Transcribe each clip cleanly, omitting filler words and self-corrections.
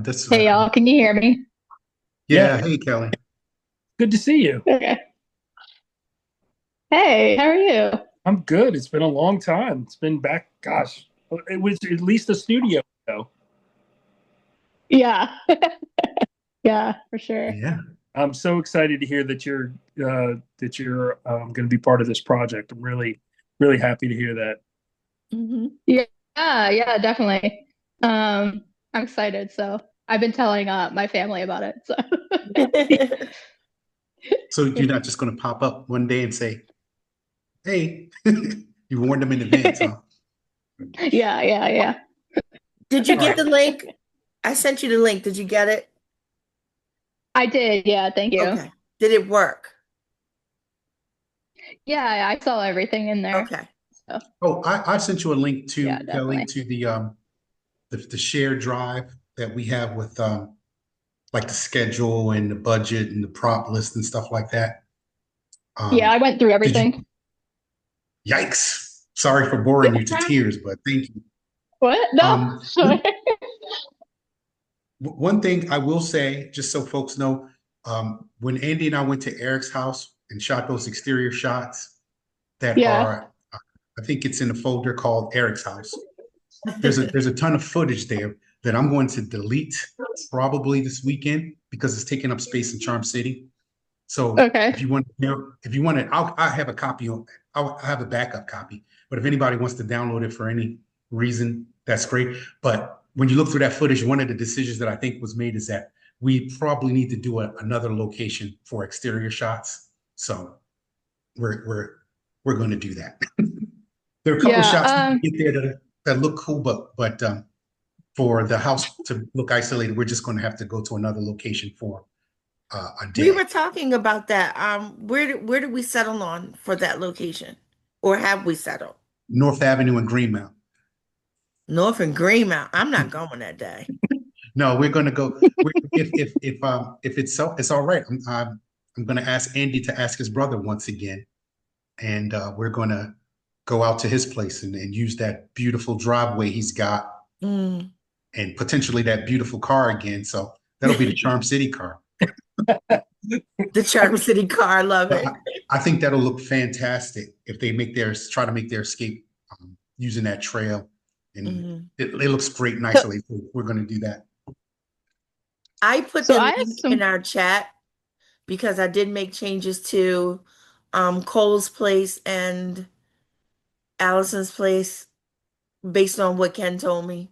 This Hey y'all, can you hear me? Yeah, Yeah. Hey, Kelly. good to see you. Okay. Hey, how are you? I'm good. It's been a long time. It's been back, gosh, it was at least a studio ago. Yeah. Yeah, for sure. Yeah. I'm so excited to hear that you're going to be part of this project. I'm really happy to hear that. Yeah, yeah, definitely. I'm excited. So I've been telling my family about it. So So you're not just going to pop up one day and say, "Hey," you warned them in advance, huh? yeah, yeah, yeah. Did you All get right. the link? I sent you the link. Did you get it? I did. Yeah, thank you. Okay. Did it work? Yeah, I saw everything in there. Okay. So Oh, I sent you a link yeah, to Kelly definitely. to the shared drive that we have with like the schedule and the budget and the prop list and stuff like that. Yeah, Um, I went through did you? everything. Yikes! Sorry for boring you to tears, but thank you. What? No. One one thing I will say, just so folks know, when Andy and I went to Eric's house and shot those exterior shots that Yeah. are, I think it's in a folder called Eric's house. There's a ton of footage there that I'm going to delete probably this weekend because it's taking up space in Charm City. So Okay. if you want to, I have a copy I'll have a backup copy. But if anybody wants to download it for any reason, that's great. But when you look through that footage, one of the decisions that I think was made is that we probably need to do another location for exterior shots. So we're going to do that. There are a couple of Yeah. shots we can get there that look cool, but for the house to look isolated, we're just going to have to go to another location for a We day. were talking about that. Where did we settle on for that location? Or have we settled? North Avenue and Greenmount. North and Greenmount. I'm not going that day. No, we're going to go. If it's all right, I'm going to ask Andy to ask his brother once again, and we're going to go out to his place and use that beautiful driveway he's got, Mm. and potentially that beautiful car again. So that'll be the Charm City car. The Charm City car. I love But it. I think that'll look fantastic if they try to make their escape using that trail, and Mhm. it looks great and So, isolated. So we're going to do that. I put so the I have link in some. our chat because I did make changes to Cole's place and Allison's place based on what Ken told me.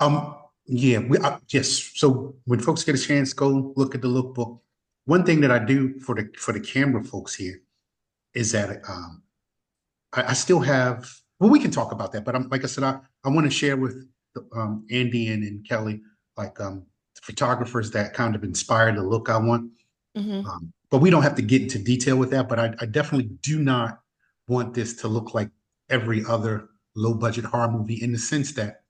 Um, yeah, yes. So when folks get a chance, go look at the lookbook. One thing that I do for the camera folks here is that I still have. Well, we can talk about that, but like I said, I want to share with Andy and Kelly, like the photographers that kind of inspire the look I want. Hmm. But we don't have to get into detail with that. But I definitely do not want this to look like every other low budget horror movie in the sense that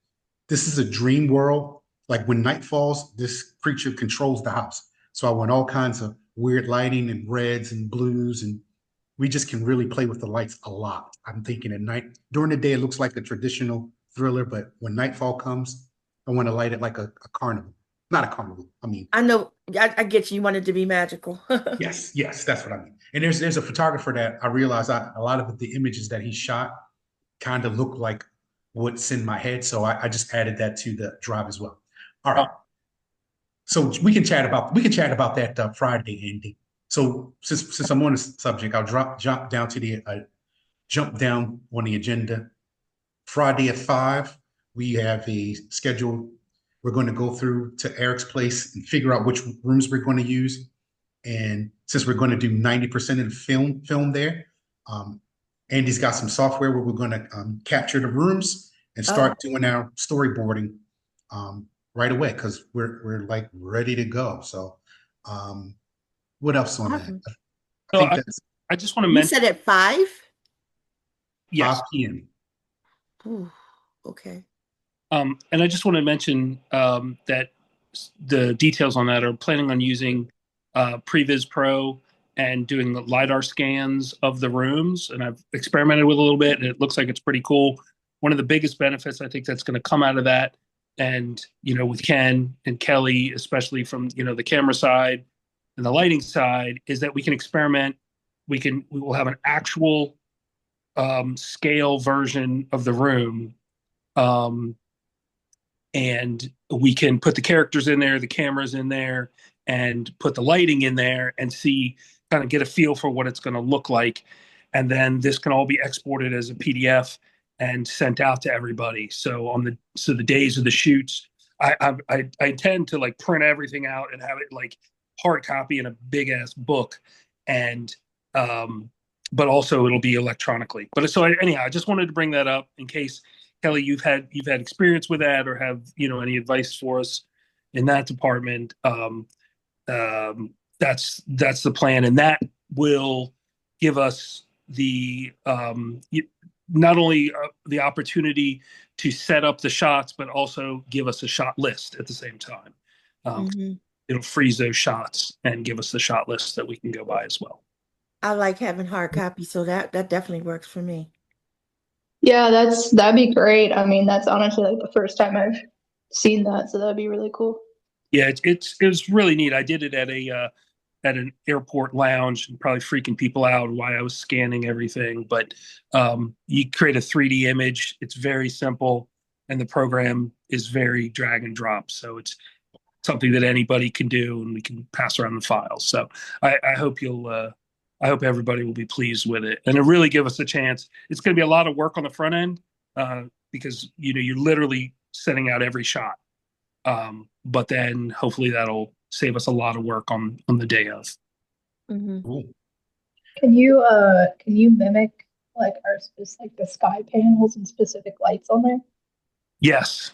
this is a dream world. Like when night falls, this creature controls the house. So I want all kinds of weird lighting and reds and blues, and we just can really play with the lights a lot. I'm thinking at night, during the day, it looks like a traditional thriller, but when nightfall comes, I want to light it like a carnival. Not a carnival. I mean, I know. I get you. You want it to be magical. yes, that's what I mean. And there's a photographer that I realize a lot of the images that he shot kind of look like what's in my head. So I just added that to the drive as well. All Uh, right. So we can chat about that Friday, Andy. So since I'm on the subject, I'll jump down on the agenda. Friday at 5, we have a schedule. We're going to go through to Eric's place and figure out which rooms we're going to use. And since we're going to do 90% of the film there, um, Andy's got some software where we're going to capture the rooms and Oh, start doing our storyboarding right away because we're like ready to go. So, um, what else on that? awesome. I so think I, that's I just want to You mention, said at 5? yes, 5 p.m. Ooh, okay. and I just want to mention that the details on that are planning on using Previs Pro and doing the LiDAR scans of the rooms. And I've experimented with a little bit, and it looks like it's pretty cool. One of the biggest benefits I think that's going to come out of that and with Ken and Kelly, especially from the camera side and the lighting side, is that we can experiment. We will have an actual scale version of the room, and we can put the characters in there, the cameras in there, and put the lighting in there, and kind of get a feel for what it's going to look like. And then this can all be exported as a PDF and sent out to everybody. So the days of the shoots, I intend to like print everything out and have it like hard copy in a big ass book, and but also it'll be electronically. But so anyhow, I just wanted to bring that up in case, Kelly, you've had experience with that, or have any advice for us in that department. That's the plan, and that will give us the not only the opportunity to set up the shots, but also give us a shot list at the same time. It'll freeze those shots and give us the shot list that we can go by as well. I like having hard copies, so that definitely works for me. Yeah, that'd be great. I mean, that's honestly like the first time I've seen that, so that'd be really cool. Yeah, it was really neat. I did it at an airport lounge, and probably freaking people out while I was scanning everything. But you create a 3D image. It's very simple, and the program is very drag and drop. So it's something that anybody can do, and we can pass around the files. So I hope I hope everybody will be pleased with it, and it really give us a chance. It's going to be a lot of work on the front end because you're literally setting out every shot. But then hopefully that'll save us a lot of work on the day of. Can you mimic like the sky panels and specific lights on there? Yes.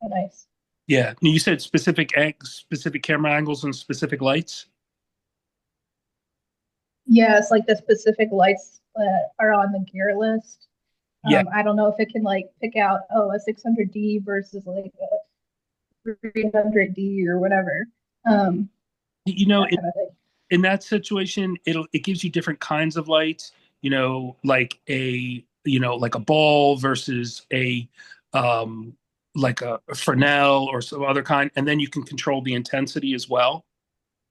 Oh, nice. Yeah. You said specific camera angles and specific lights? Yeah, it's like the specific lights that are on the gear list. Yeah. I don't know if it can like pick out a 600D versus like a 300D or whatever. In that situation, it gives you different kinds of lights. Like a ball versus a like a Fresnel or some other kind, and then you can control the intensity as well.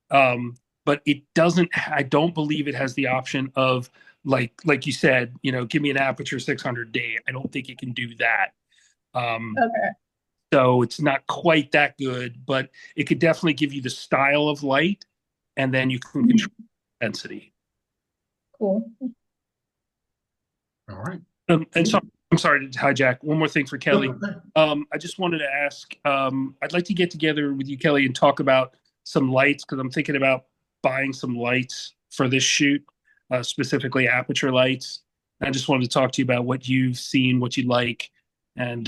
But it doesn't. I don't believe it has the option of like you said. Give me an aperture 600D. I don't think it can do that. Okay. So it's not quite that good, but it could definitely give you the style of light, and then you can control intensity. Cool. All right. And so I'm sorry to hijack. One more thing for Kelly. I just wanted to ask, I'd like to get together with you, Kelly, and talk about some lights, because I'm thinking about buying some lights for this shoot, specifically aperture lights. And I just wanted to talk to you about what you've seen, what you like, and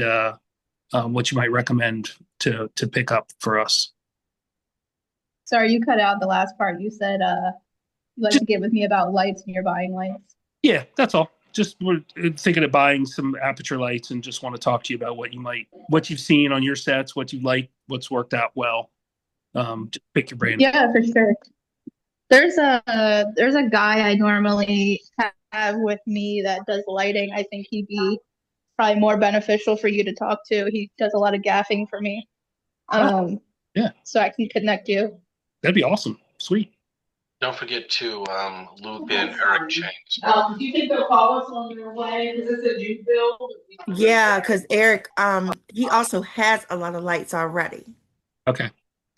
what you might recommend to pick up for us. Sorry, you cut out the last part. You said you'd like to get with me about lights and you're buying lights. Yeah, that's all. Just we're thinking of buying some aperture lights, and just want to talk to you about what you've seen on your sets, what you like, what's worked out well. Just pick your brain. Yeah, for sure. There's a guy I normally have with me that does lighting. I think he'd be probably more beneficial for you to talk to. He does a lot of gaffing for me. Yeah. So I can connect you. That'd be awesome. Sweet. Don't forget to loop in Eric Chang. Do you think they'll call us on their way? Is this a new build? Yeah, because Eric, he also has a lot of lights already. Okay.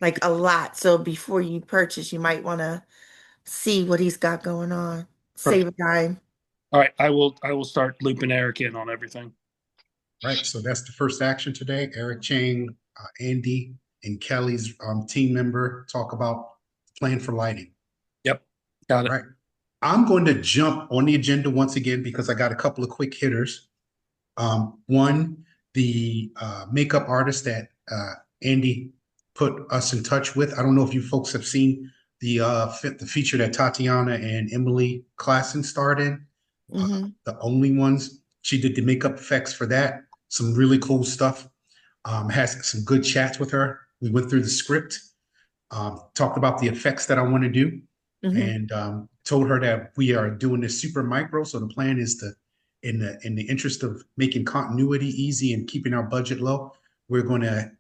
Like a lot. So before you purchase, you might want to see what he's got going on. Save a dime. All right. I will start looping Eric in on everything. Right. So that's the first action today. Eric Chang, Andy, and Kelly's team member talk about plan for lighting. Yep. Got it. Right. I'm going to jump on the agenda once again because I got a couple of quick hitters. One, the makeup artist that Andy put us in touch with. I don't know if you folks have seen the feature that Tatiana and Emily Klassen starred in. The only ones. She did the makeup effects for that. Some really cool stuff. Has some good chats with her. We went through the script, talked about the effects that I want to do, and told her that we are doing this super micro. So the plan is to in the interest of making continuity easy and keeping our budget low, we're going to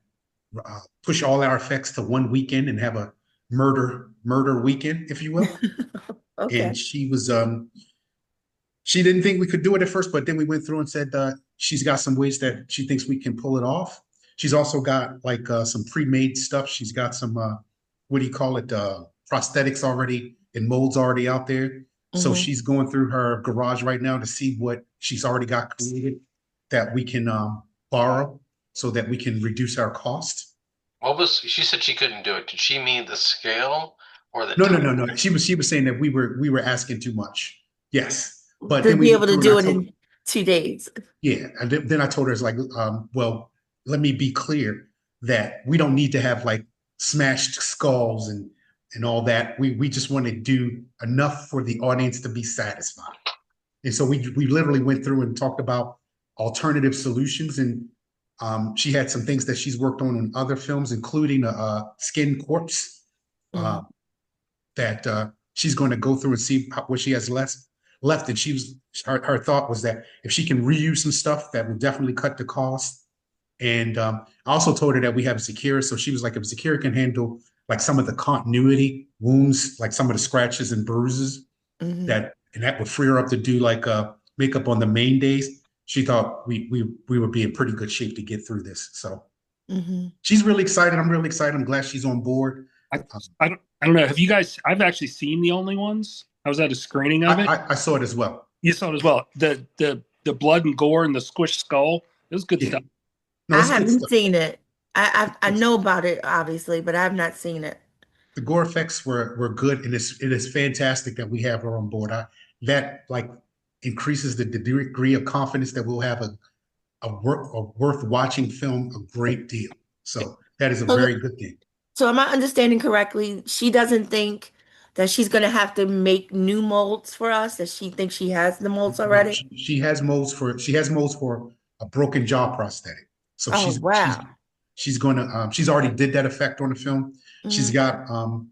push all our effects to one weekend and have a murder weekend, if you will. Okay. And she didn't think we could do it at first, but then we went through and said she's got some ways that she thinks we can pull it off. She's also got like some pre-made stuff. She's got some what do you call it? Prosthetics already and molds already out there. So Mhm. she's going through her garage right now to see what she's already got created that we can borrow so that we can reduce our cost. She said she couldn't do it. Did she mean the scale or the No. She was saying that we were asking too much. Yes. But To then be we able to and do I it told- in 2 days. Yeah, and then I told her, it's like, well, let me be clear that we don't need to have like smashed skulls and all that. We just want to do enough for the audience to be satisfied. And so we literally went through and talked about alternative solutions, and she had some things that she's worked on other films, including a Skin Corpse Mhm. that she's going to go through and see what she has left. And her thought was that if she can reuse some stuff, that will definitely cut the cost. And I also told her that we have Zakira, so she was like, if Zakira can handle like some of the continuity wounds, like some of the scratches and bruises, Mhm. that would free her up to do like makeup on the main days. She thought we would be in pretty good shape to get through this. So Mhm. she's really excited. I'm really excited. I'm glad she's on board. I don't know. Have you guys? I've actually seen The Only Ones. I was at a screening of it. I saw it as well. You saw it as well. The blood and gore and the squished skull. It was good Yeah. stuff. No, I it's good haven't stuff. seen it. I know about it, obviously, but I have not seen it. The gore effects were good, and it is fantastic that we have her on board. That like increases the degree of confidence that we'll have a worth watching film a great deal. So that is a So- very good thing. So am I understanding correctly? She doesn't think that she's going to have to make new molds for us, that she thinks she has the molds already? She has molds for a broken jaw prosthetic. So Oh, wow. she's gonna she's already did that effect on the film. She's Mhm. got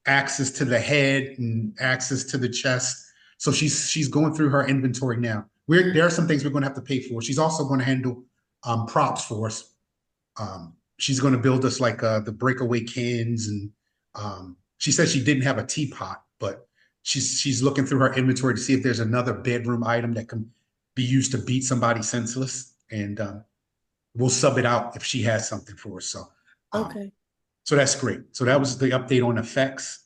access to the head and access to the chest. So she's going through her inventory now. There are some things we're going to have to pay for. She's also going to handle props for us. She's going to build us like the breakaway cans, and she said she didn't have a teapot, but she's looking through her inventory to see if there's another bedroom item that can be used to beat somebody senseless, and we'll sub it out if she has something for us. So Okay. so that's great. So that was the update on effects.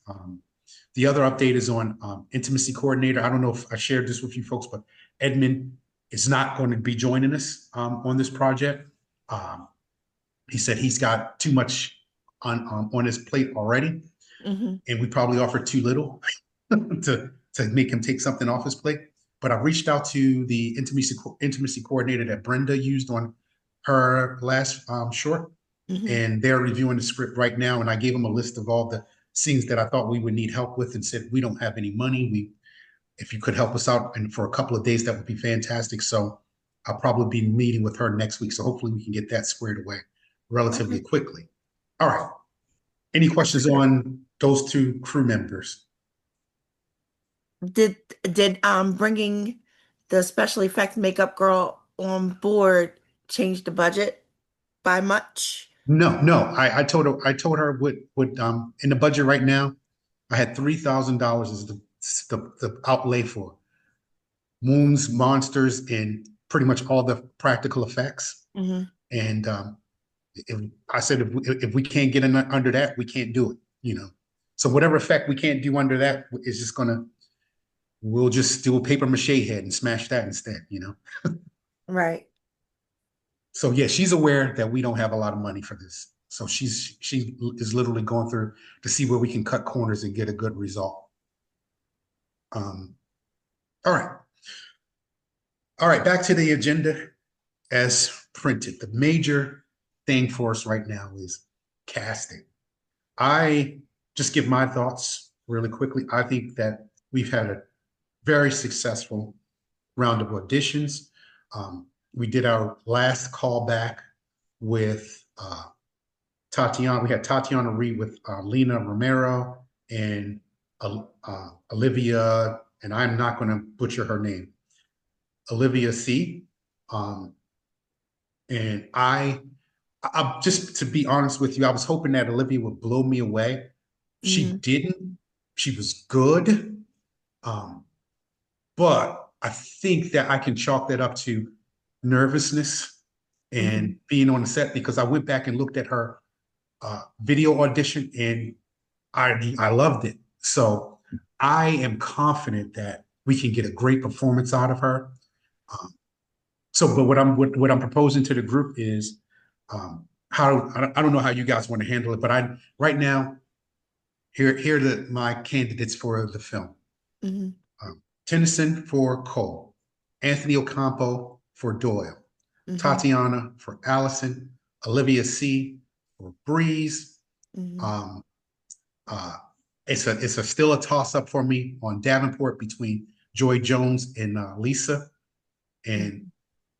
The other update is on intimacy coordinator. I don't know if I shared this with you folks, but Edmund is not going to be joining us on this project. He said he's got too much on his plate already, Mhm. and we probably offered too little to make him take something off his plate. But I reached out to the intimacy coordinator that Brenda used on her last short, Mhm. and they're reviewing the script right now. And I gave them a list of all the scenes that I thought we would need help with, and said we don't have any money. If you could help us out, and for a couple of days, that would be fantastic. So I'll probably be meeting with her next week. So hopefully we can get that squared away relatively Okay. quickly. All right. Any questions on those two crew members? Did bringing the special effects makeup girl on board change the budget by much? No. I told her what in the budget right now, I had $3,000 as the outlay for wounds, monsters, and pretty much all the practical effects. Mhm. And I said if we can't get under that, we can't do it. So whatever effect we can't do under that is just we'll just do a paper mache head and smash that instead. Right. So yeah, she's aware that we don't have a lot of money for this. So she is literally going through to see where we can cut corners and get a good result. All right, back to the agenda as printed. The major thing for us right now is casting. I just give my thoughts really quickly. I think that we've had a very successful round of auditions. We did our last callback with Tatiana. We had Tatiana Reed with Lena Romero and Olivia, and I'm not going to butcher her name. Olivia C. Um, and I just to be honest with you, I was hoping that Olivia would blow me away. She Mhm. didn't. She was good. Um, but I think that I can chalk that up to nervousness and Mhm. being on the set because I went back and looked at her video audition and I loved it. So I am confident that we can get a great performance out of her. Um, but what I'm proposing to the group is how I don't know how you guys want to handle it, but I right now here are my candidates for the film. Mhm. Tennyson for Cole, Anthony Ocampo for Doyle, Mhm. Tatiana for Allison, Olivia C for Breeze. Mhm. Um, uh, it's still a toss up for me on Davenport between Joy Jones and Lisa, and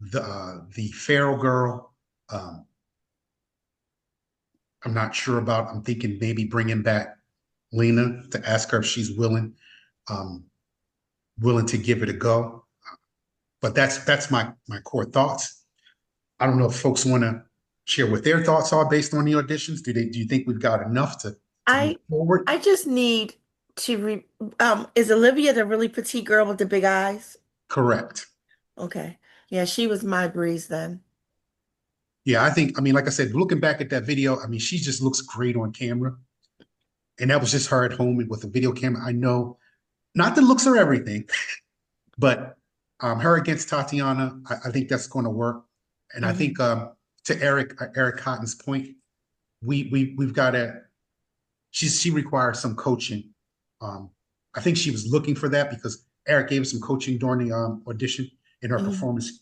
Mhm. the Feral girl. Um, I'm not sure about. I'm thinking maybe bringing back Lena to ask her if she's um, willing to give it a go. But that's my core thoughts. I don't know if folks want to share what their thoughts are based on the auditions. Do you think we've got enough to move I forward? I just need to is Olivia the really petite girl with the big eyes? Correct. Okay. Yeah, she was my breeze then. Yeah, I mean, like I said, looking back at that video, I mean, she just looks great on camera. And that was just her at home with a video camera. I know not the looks are everything, but her against Tatiana, I think that's going to work. And I think Mhm. to Eric Cotton's point, we've got to. She requires some coaching. Um, I think she was looking for that because Eric gave her some coaching during the audition, and her Mhm. performance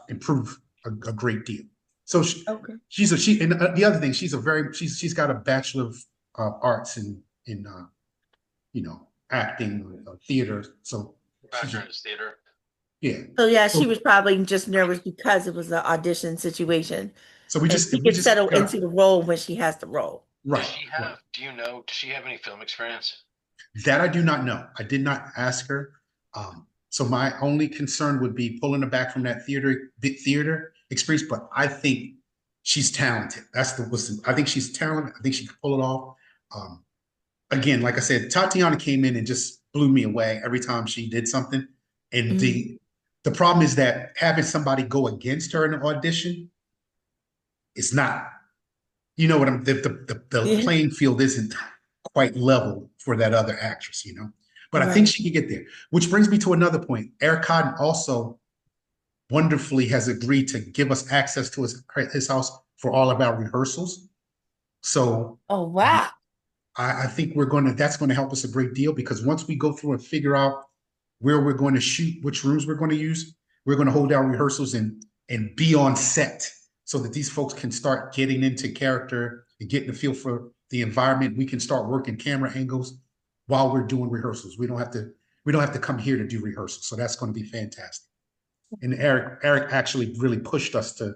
improved a great deal. So Okay. she and the other thing she's got a bachelor of arts in acting theater. So she's Background is theater. yeah. So yeah, she So, was probably just nervous because it was an audition situation. so And she we can just settle into the role when she has the role. Does right, she right. have, do you know, does she have any film experience? That I do not know. I did not ask her. So my only concern would be pulling her back from that theater experience. But I think she's talented. I think she's talented. I think she can pull it off. Um, Again, like I said, Tatiana came in and just blew me away every time she did something. And Mhm. the problem is that having somebody go against her in an audition is not, you know what I'm the Yeah. playing field isn't quite level for that other actress, you know. But I think Right. she can get there. Which brings me to another point. Eric Cotton also wonderfully has agreed to give us access to his house for all of our rehearsals. So Oh wow. I think that's going to help us a great deal because once we go through and figure out where we're going to shoot, which rooms we're going to use, we're going to hold our rehearsals and be on set so that these folks can start getting into character and getting a feel for the environment. We can start working camera angles while we're doing rehearsals. We don't have to come here to do rehearsals. So that's going to be fantastic. And Eric actually really pushed us to.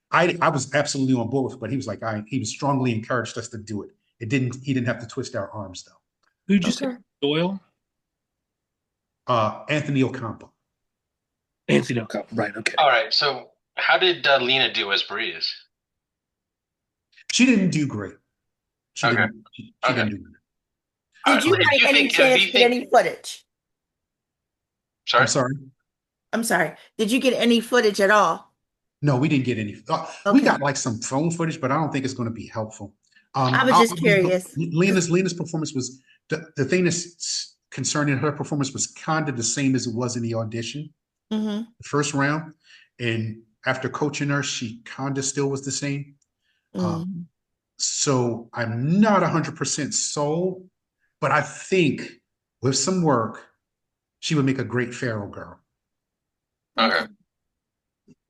I was absolutely on board with it, but he was like, he was strongly encouraged us to do it. He didn't have to twist our arms though. Who'd you say? Okay. Doyle? Anthony Ocampo. Anthony O'Connell. Right. Okay. All right. So how did Lena do as Breeze? She didn't do great. She Okay. didn't. She Okay. didn't do great. All Did right. you Do by you any think, do chance you get think, any footage? I'm sorry? sorry. I'm sorry. Did you get any footage at all? No, we didn't get any. We got Okay. like some phone footage, but I don't think it's going to be helpful. I was just curious. Lena's performance was the thing that's concerning her performance was kind of the same as it was in the audition, Mm-hmm. the first round, and after coaching her, she kind of still was the same. Um, Mm. so I'm not 100% sold, but I think with some work, she would make a great Pharaoh girl. Okay. Okay.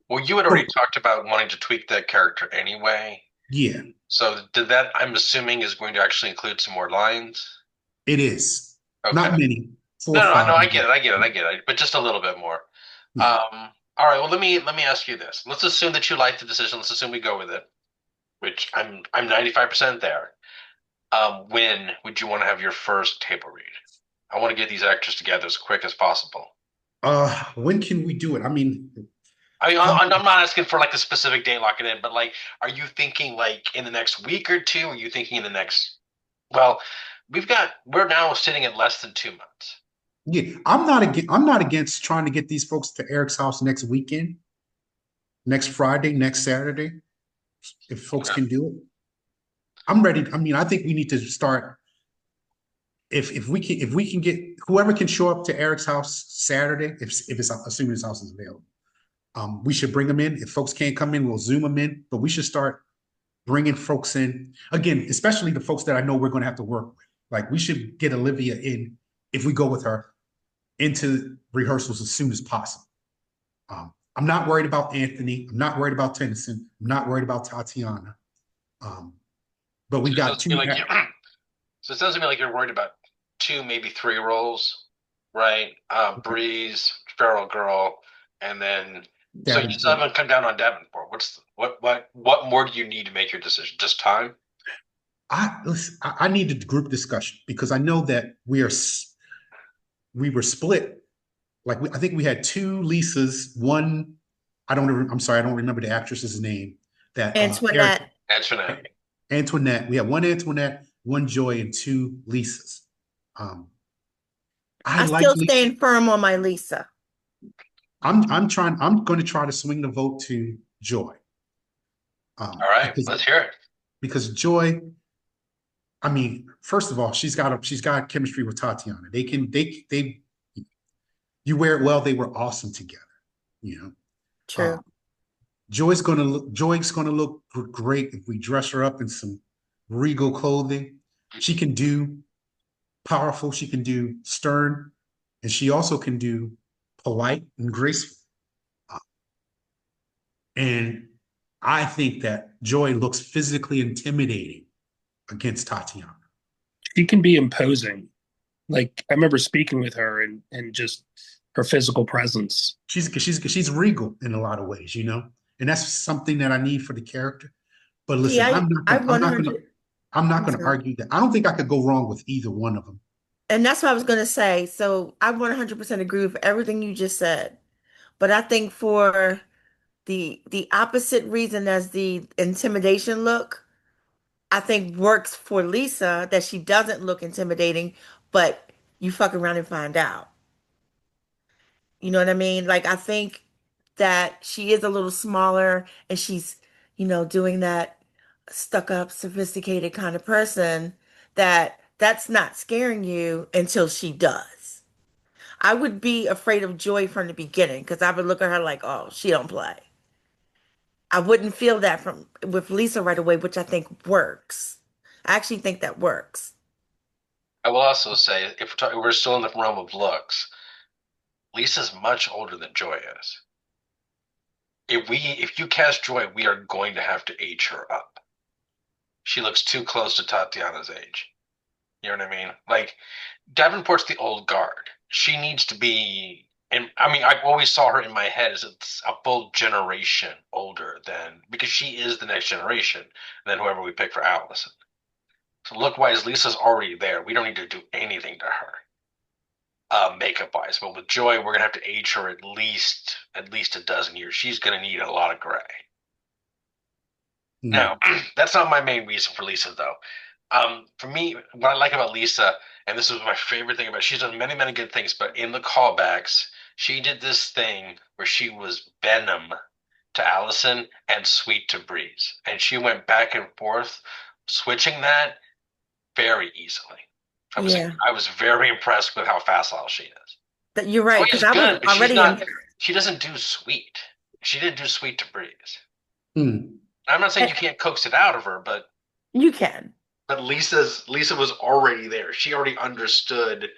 Well, you had So already talked about wanting to tweak that character anyway. yeah, So did that, I'm assuming, is going to actually include some more lines? it is Okay. not many, four or No, no, five. no, I get it, but just a little bit more. Yeah. All right, well, let me ask you this. Let's assume that you like the decision. Let's assume we go with it, which I'm 95% there. When would you want to have your first table read? I want to get these actors together as quick as possible. When can we do it? I mean, I mean, I'm not asking for like a specific date, lock it in, but like, are you thinking like in the next week or two? Are you thinking in the next? Well, we're now sitting at less than 2 months. yeah, I'm not against trying to get these folks to Eric's house next weekend, next Friday, next Saturday, if folks Okay. can do it. I'm ready. I mean, I think we need to start. If we can get whoever can show up to Eric's house Saturday, if it's assuming his house is available, we should bring them in. If folks can't come in, we'll Zoom them in. But we should start bringing folks in again, especially the folks that I know we're going to have to work with. Like we should get Olivia in if we go with her into rehearsals as soon as possible. I'm not worried about Anthony. I'm not worried about Tennyson. I'm not worried about Tatiana. Um, but we So it got doesn't feel two. like so it doesn't feel like you're worried about two, maybe three roles, right? Breeze, Feral Girl, and then so you still haven't come down on Davenport. What more do you need to make your decision? Just time? I need a group discussion because I know that we were split. Like I think we had two Lisas. One, I'm sorry, I don't remember the actress's name. That Eric, Antoinette. Antoinette. Antoinette. We had one Antoinette, one Joy, and two Lisas. Um, I I like still Lisa. stand firm on my Lisa. I'm going to try to swing the vote to Joy. All right, Because let's hear it. Joy, I mean, first of all, she's got chemistry with Tatiana. You wear it well. They were awesome together. You know, True. Joy's gonna look great if we dress her up in some regal clothing. She can do powerful. She can do stern, and she also can do polite and graceful. Uh, And I think that Joy looks physically intimidating against Tatiana. She can be imposing. Like I remember speaking with her and just her physical presence. She's regal in a lot of ways, you know, and that's something that I need for the character. But See, listen, I 100. I'm not I'm gonna sorry. argue that. I don't think I could go wrong with either one of them. And that's what I was going to say. So I 100% agree with everything you just said. But I think for the opposite reason as the intimidation look, I think works for Lisa that she doesn't look intimidating, but you fuck around and find out. You know what I mean? Like I think that she is a little smaller and she's, doing that stuck up, sophisticated kind of person that's not scaring you until she does. I would be afraid of Joy from the beginning because I would look at her like, oh, she don't play. I wouldn't feel that from with Lisa right away, which I think works. I actually think that works. I will also say, if we're still in the realm of looks, Lisa's much older than Joy is. If you cast Joy, we are going to have to age her up. She looks too close to Tatiana's age. You know what I mean? Like Davenport's the old guard. She needs to be, and I mean, I always saw her in my head as it's a full generation older than because she is the next generation than whoever we pick for Allison. So look wise, Lisa's already there. We don't need to do anything to her, makeup wise. But with Joy, we're gonna have to age her at least a dozen years. She's gonna need a lot of gray. Hmm. Now, that's not my main reason for Lisa, though. For me, what I like about Lisa, and this is my favorite thing about, she's done many, many good things, but in the callbacks, she did this thing where she was Venom to Allison and Sweet to Breeze, and she went back and forth, switching that very easily. Yeah, I was very impressed with how facile she is. you're right. Joy Because is I was good, but she's already not. She doesn't do Sweet. She didn't do Sweet to Breeze. Hmm. I'm not saying you can't coax it out of her, but you can. Lisa was already there. She already understood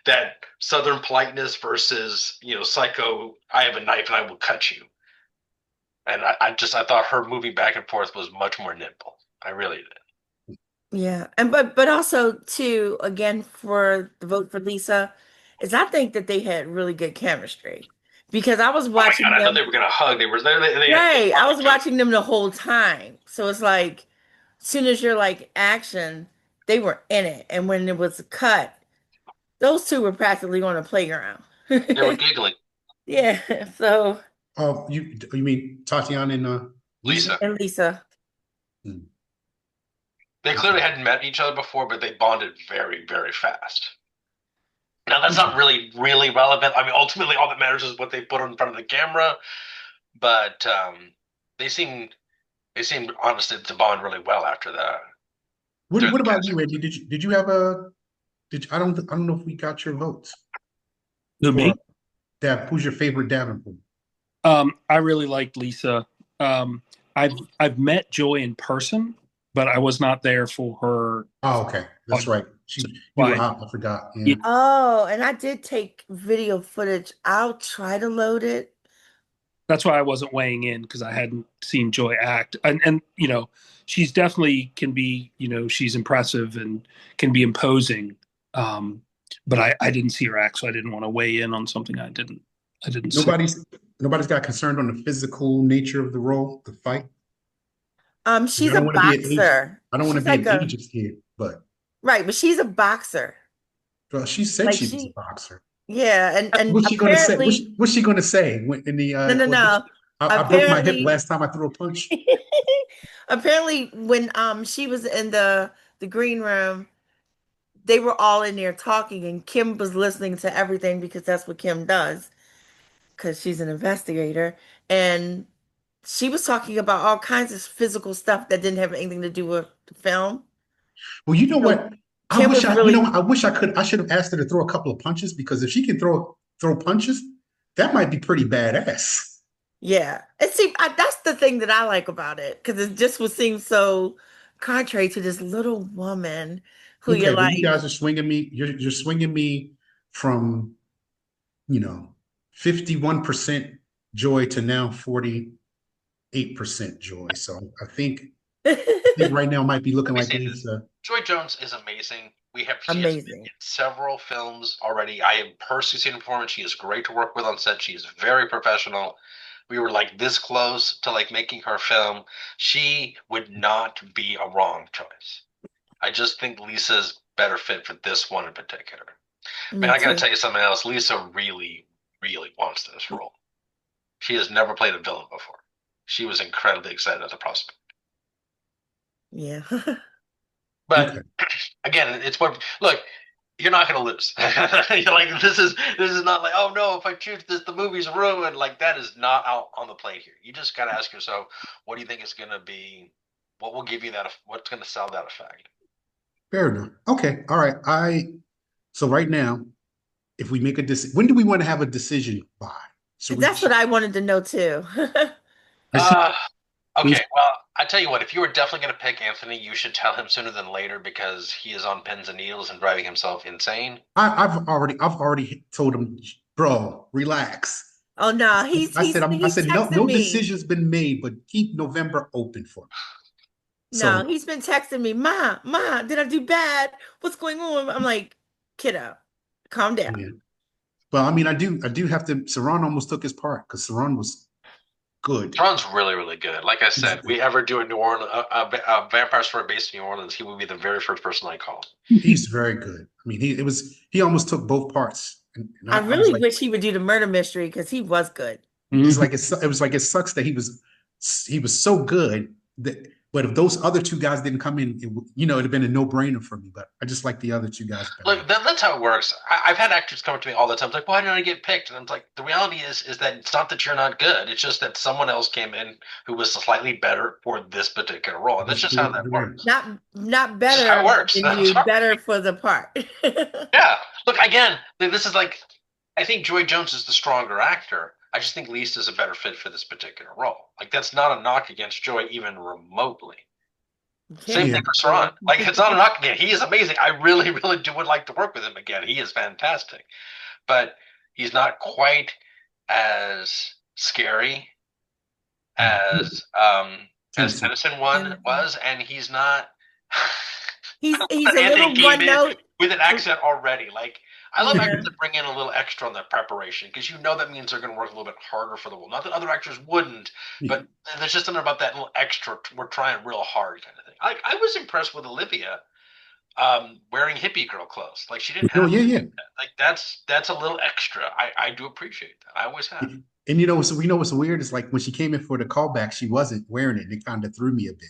that Southern politeness versus psycho. I have a knife and I will cut you. And I thought her moving back and forth was much more nimble. I really did. Yeah. And but also too, again, for the vote for Lisa, is I think that they had really good chemistry. Because I was Oh my watching god! I thought them, they were gonna hug. They were they had right. I was each other. watching them the whole time. So it's like as soon as you're like action, they were in it. And when it was cut, those two were practically on a playground. They were giggling. Yeah. So Oh, you mean Tatiana and Lisa? Lisa. and Lisa. Hmm, They clearly hadn't met each other before, but they bonded very, very fast. Now that's not really relevant. I mean, ultimately, all that matters is what they put in front of the camera. But they seemed honestly to bond really well after that. Through What the about you, casting. Andy? Did you have a I don't know if we got your votes Who, for me? Who's your favorite Davenport? I really liked Lisa. Um, I've met Joy in person, but I was not there for her. Oh, okay, that's right. You were Why? out. I forgot. Yeah, Yeah. Oh, and I did take video footage. I'll try to load it. that's why I wasn't weighing in because I hadn't seen Joy act, and she's definitely can be, she's impressive and can be imposing. Um, but I didn't see her act, so I didn't want to weigh in on something I didn't see. Nobody's got concerned on the physical nature of the role, the fight. I She's a don't want to be an age. boxer. I don't want to She's be like an a ageist here, but right, but she's a boxer. well, she said Like she was a she, boxer. yeah, and What's she gonna say? apparently, What's she gonna say in the no, no, no. I broke my hip Apparently, last time I threw a punch. apparently, when she was in the green room, they were all in there talking, and Kim was listening to everything because that's what Kim does, because she's an investigator, and she was talking about all kinds of physical stuff that didn't have anything to do with the film. Well, you know So what? Kim was You know really, what? I should have asked her to throw a couple of punches because if she can throw punches, that might be pretty badass. yeah. And see, that's the thing that I like about it because it just would seem so contrary to this little woman who you're Okay, well, you like, guys are swinging me. You're swinging me from 51% joy to now 48% joy. So I think right now might be Let looking me like say this. Lisa. Joy Jones is amazing. She has been in amazing. several films already. I have personally seen her performance. She is great to work with on set. She is very professional. We were like this close to like making her film. She would not be a wrong choice. I just think Lisa's better fit for this one in particular. Man, Me I gotta too. tell you something else. Lisa really, really wants this role. She has never played a villain before. She was incredibly excited at the prospect. Yeah. But Okay. again, it's what look. You're not gonna lose. You're like this is not like oh no, if I choose this, the movie's ruined. Like that is not out on the plate here. You just gotta ask yourself, what do you think it's gonna be? What will give you that? What's gonna sell that effect? Fair enough. Okay. All right. So right now, if we make a decision, when do we want to have a decision by? So we That's what I wanted to know too. I see Uh Lisa. okay. Well, I tell you what. If you were definitely gonna pick Anthony, you should tell him sooner than later because he is on pins and needles and driving himself insane. I've already told him, bro, relax. Oh no, I he's said texting no me. decision's been made, but keep November open for me. So No, he's been texting me, Ma, did I do bad? What's going on? I'm like, kiddo, calm down. yeah. Well, I mean, I do have to. Saran almost took his part because Saran was good. Tron's really, really good. Like I He was said, good. we ever do a New Orleans a vampire story based in New Orleans, he would be the very first person I call. He's very good. I mean, he almost took both parts, and I I was really like, wish he would do the murder mystery because he was good. it's Mhm. like it was like it sucks that he was so good that. But if those other two guys didn't come in, it'd have been a no-brainer for me. But I just like the other two guys better. Look, that's how it works. I've had actors come up to me all the time, like, "Why didn't I get picked?" And I'm like, "The reality is that it's not that you're not good. It's just that someone else came in who was slightly better for this particular role, and that's just how that works. Not It's just how it better works. than That's you, right. better for the part. Yeah. Look, again, this is like, I think Joy Jones is the stronger actor. I just think Lisa's a better fit for this particular role. Like, that's not a knock against Joy, even remotely. You Same can't Yeah, thing be for sure. Saran. Like it's not a knock again. He is amazing. I really, really do would like to work with him again. He is fantastic. But he's not quite as scary as Tennyson. Tennyson one And was, and he's not he's a Anthony little came one in note. with an accent already. Like I love actors Yeah. that bring in a little extra on their preparation because you know that means they're going to work a little bit harder for the role. Not that other actors wouldn't, Yeah. but there's just something about that little extra. We're trying real hard kind of thing. I was impressed with Olivia. wearing hippie girl clothes. Like she didn't Oh have yeah, to do yeah. that. Like that's a little extra. I do appreciate that. I always have. And you know, so we know what's weird is like when she came in for the callback, she wasn't wearing it. It kind of threw me a bit.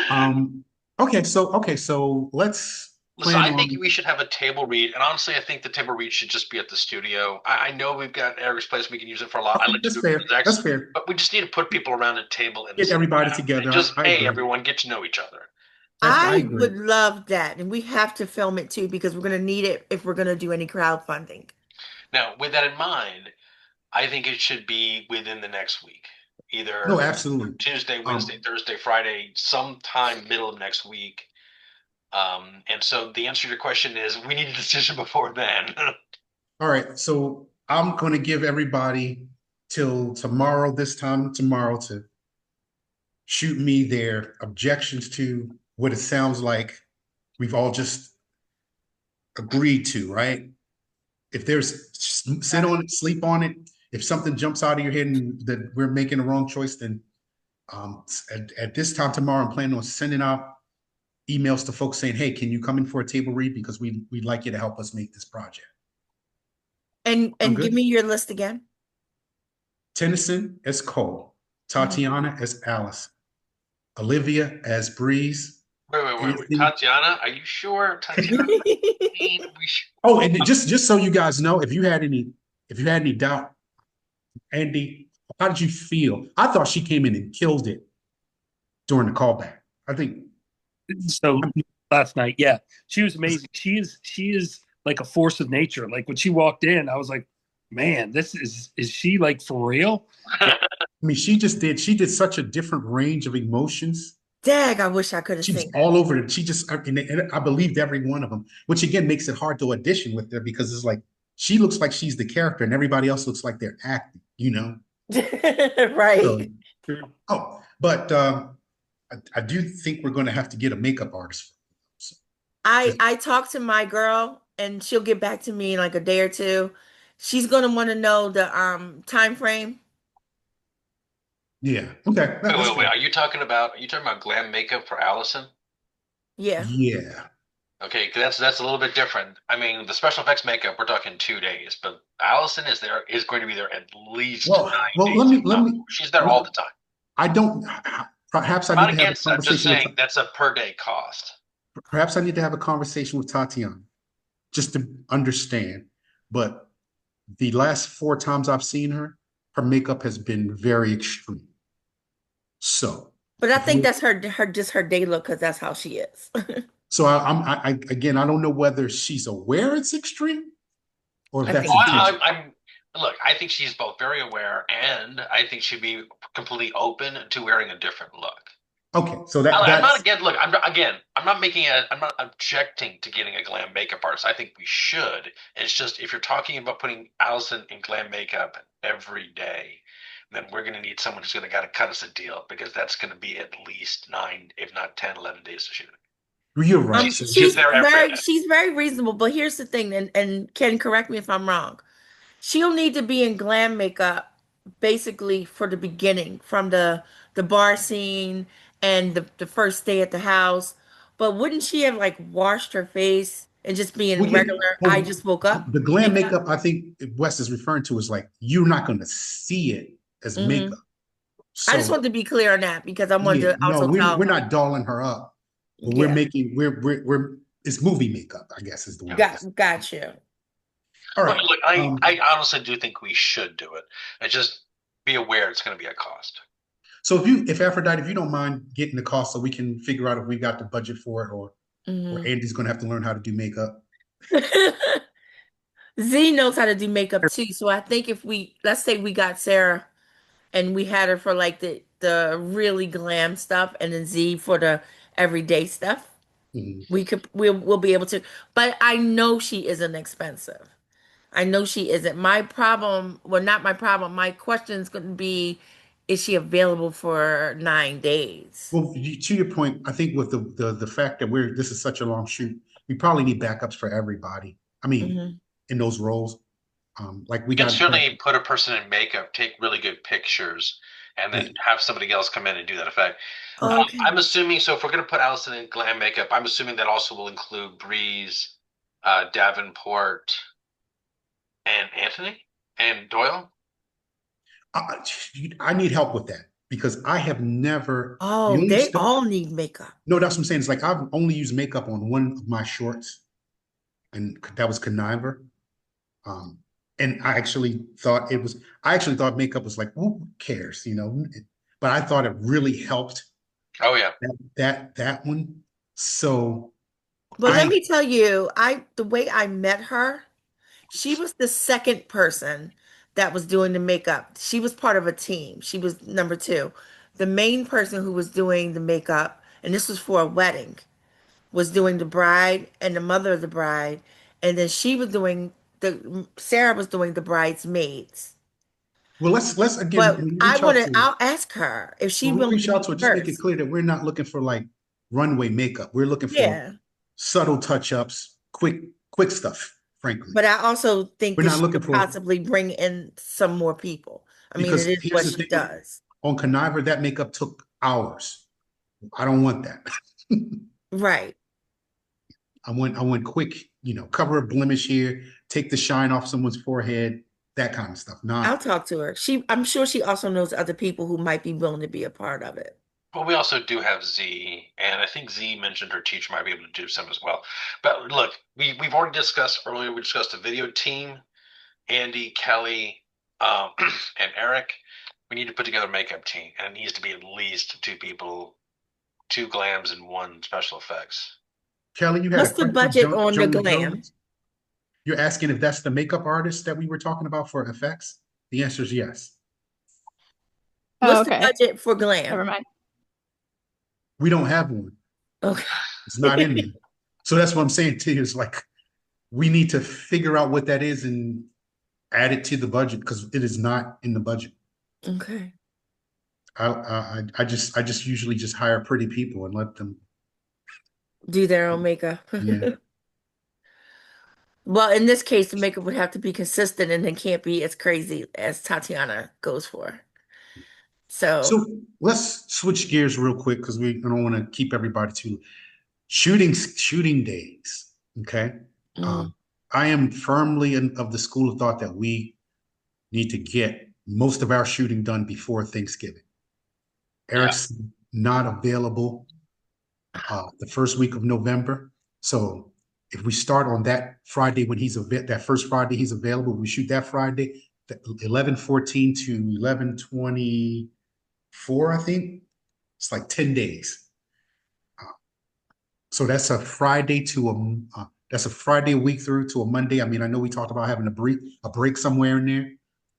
Um, okay, so let's Listen, plan I think on. we should have a table read, and honestly, I think the table read should just be at the studio. I know we've got Eric's place; we can use it for a lot. I Okay, like to that's do it for fair. the That's next, fair. but we just need to put people around a table and Get sit everybody down together. and just, I hey, agree. everyone, get to know each other. I I agree. would love that. And we have to film it too because we're going to need it if we're going to do any crowdfunding. Now, with that in mind, I think it should be within the next week, No, either absolutely. Tuesday, Wednesday, Thursday, Friday, sometime middle of next week. And so the answer to your question is we need a decision before then. All right, so I'm going to give everybody till tomorrow, this time tomorrow, to shoot me their objections to what it sounds like we've all just agreed to, right? If there's sit on it, sleep on it. If something jumps out of your head and that we're making the wrong choice, then at this time tomorrow, I'm planning on sending out emails to folks saying, "Hey, can you come in for a table read because we'd like you to help us make this project." And I'm give good. me your list again. Tennyson as Cole, Mm-hmm. Tatiana as Alice, Olivia as Breeze. Wait. Anthony- Tatiana, are you sure? Tatiana, Oh, and just so you guys know, if you had any doubt, Andy, how did you feel? I thought she came in and killed it during the callback. I think So last night, yeah, she was amazing. She is like a force of nature. Like when she walked in, I was like, man, this is she like for real? I mean, she did such a different range of emotions. Dag, I wish I could have She was seen. all over it. And I believed every one of them, which again makes it hard to audition with her because it's like she looks like she's the character and everybody else looks like they're acting, you know? Right. So, but I do think we're going to have to get a makeup artist. So, I talked to my girl and she'll get back to me in like a day or two. She's gonna want to know the time frame. yeah, okay. wait. Are you talking about glam makeup for Allison? Yeah. Yeah. Okay, 'cause that's a little bit different. I mean, the special effects makeup, we're talking 2 days, but Allison is going to be there at least Well, 9 days. let me. She's there all the time. I don't. Perhaps I I'm not need to have a against it. I'm just conversation. saying that's a per day cost. Perhaps I need to have a conversation with Tatiana just to understand. But the last 4 times I've seen her, her makeup has been very extreme. So, But I think that's her just her day look because that's how she is. so again, I don't know whether she's aware it's extreme or if I that's think- intentional. Look, I think she's both very aware and I think she'd be completely open to wearing a different look. Okay, so I'm that's not again. Look, I'm not objecting to getting a glam makeup artist. I think we should. It's just if you're talking about putting Allison in glam makeup every day, then we're going to need someone who's going to got to cut us a deal because that's going to be at least 9, if not 10, 11 days to shoot. You're right. So she's there every day. She's very reasonable. But here's the thing, and Ken, correct me if I'm wrong. She'll need to be in glam makeup basically for the beginning, from the bar scene and the first day at the house. But wouldn't she have like washed her face and just be in Well, yeah, regular well, I just woke up? the glam makeup, I think Wes is referring to is like you're not going to see it as Mhm. makeup. I just So, want to be clear on that because I wanted yeah, to also no, tell. we're not dolling her up. But we're it's movie makeup, I guess is the word. Got you. All right. Look, I honestly do think we should do it. I just be aware it's going to be a cost. So if Aphrodite, if you don't mind getting the cost so we can figure out if we got the budget for it or Mhm. Andy's going to have to learn how to do makeup. Z knows how to do makeup too. So I think if let's say we got Sarah and we had her for like the really glam stuff and then Z for the everyday stuff, Mhm. we'll be able to. But I know she isn't expensive. I know she isn't. My problem, well, not my problem. My question is going to be, is she available for 9 days? Well, to your point, I think with the fact that this is such a long shoot, we probably need backups for everybody. I mean, Mhm. in those roles, like we You can got certainly put a person in makeup, take really good pictures, and then have somebody else come in and do that effect. Okay. I'm assuming, so if we're going to put Allison in glam makeup, I'm assuming that also will include Breeze, Davenport, and Anthony and Doyle. I need help with that because I have never. the Oh, only they stuff- all need makeup. No, that's what I'm saying. It's like I've only used makeup on one of my shorts, and that was Conniver. And I actually thought makeup was like, who cares, you know? But I thought it really helped Oh yeah. that one. So But let I me tell you, the way I met her, she was the second person that was doing the makeup. She was part of a team. She was number two. The main person who was doing the makeup, and this was for a wedding, was doing the bride and the mother of the bride, and then Sarah was doing the bridesmaids. well, let's again But when we reach out to her, I'll ask her if she when we willing reach to out be to her, just make it first. clear that we're not looking for like runway makeup. We're looking for Yeah. subtle touch-ups, quick stuff, frankly. But I also think We're that not she looking could for possibly bring in some more people. I mean, it because is here's what the she thing does. on Conniver, that makeup took hours. I don't want that. Right. I want quick, cover a blemish here, take the shine off someone's forehead, that kind of stuff. I'll Not talk to her. I'm sure she also knows other people who might be willing to be a part of it. Well, we also do have Z, and I think Z mentioned her teacher might be able to do some as well. But look, we've already discussed earlier. We discussed a video team, Andy, Kelly, and Eric. We need to put together a makeup team, and it needs to be at least two people, two glams and one special effects. Kelly, you had What's a the question. budget on the Jonah glam? Jones? You're asking if that's the makeup artist that we were talking about for effects? The answer is yes. Oh, What's the okay. budget for Never glam? mind. We don't have one. Okay. It's not in there. So that's what I'm saying to you. Is like we need to figure out what that is and add it to the budget because it is not in the budget. Okay. I just usually just hire pretty people and let them. Do their own makeup. Yeah. Well, in this case, the makeup would have to be consistent and it can't be as crazy as Tatiana goes for. So, So let's switch gears real quick because I don't want to keep everybody too shooting days. Okay. I am firmly of the school of thought that we need to get most of our shooting done before Thanksgiving. Eric's not available the first week of November. So if we start on that Friday when that first Friday he's available, we shoot that Friday, 11/14 to 11/24, I think. It's like 10 days. So that's a Friday a week through to a Monday. I mean, I know we talked about having a break somewhere in there,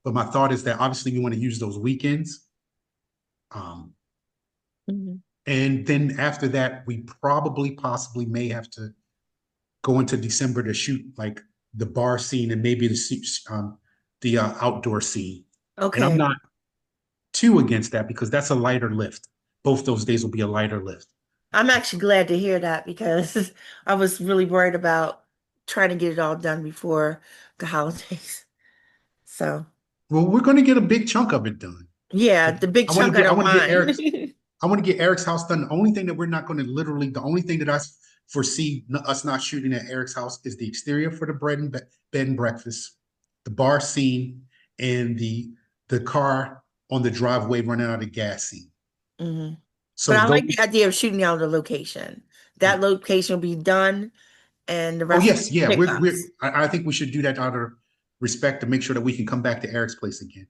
but my thought is that obviously we want to use those weekends. And then after that, we possibly may have to go into December to shoot like the bar scene and maybe the outdoor scene. okay. And I'm not too against that because that's a lighter lift. Both those days will be a lighter lift. I'm actually glad to hear that because I was really worried about trying to get it all done before the holidays. So, Well, we're going to get a big chunk of it done. yeah, the big I wanna chunk I get- I don't wanna get Eric's- mind. I want to get Eric's house done. The only thing that we're not going to the only thing that I foresee us not shooting at Eric's house is the exterior for the bed and breakfast, the bar scene, and the car on the driveway running out of gas scene. Mhm. So But I like those- the idea of shooting out the location. That location will be done, and the Oh rest. yes, yeah. pickups. I think we should do that out of respect to make sure that we can come back to Eric's place again.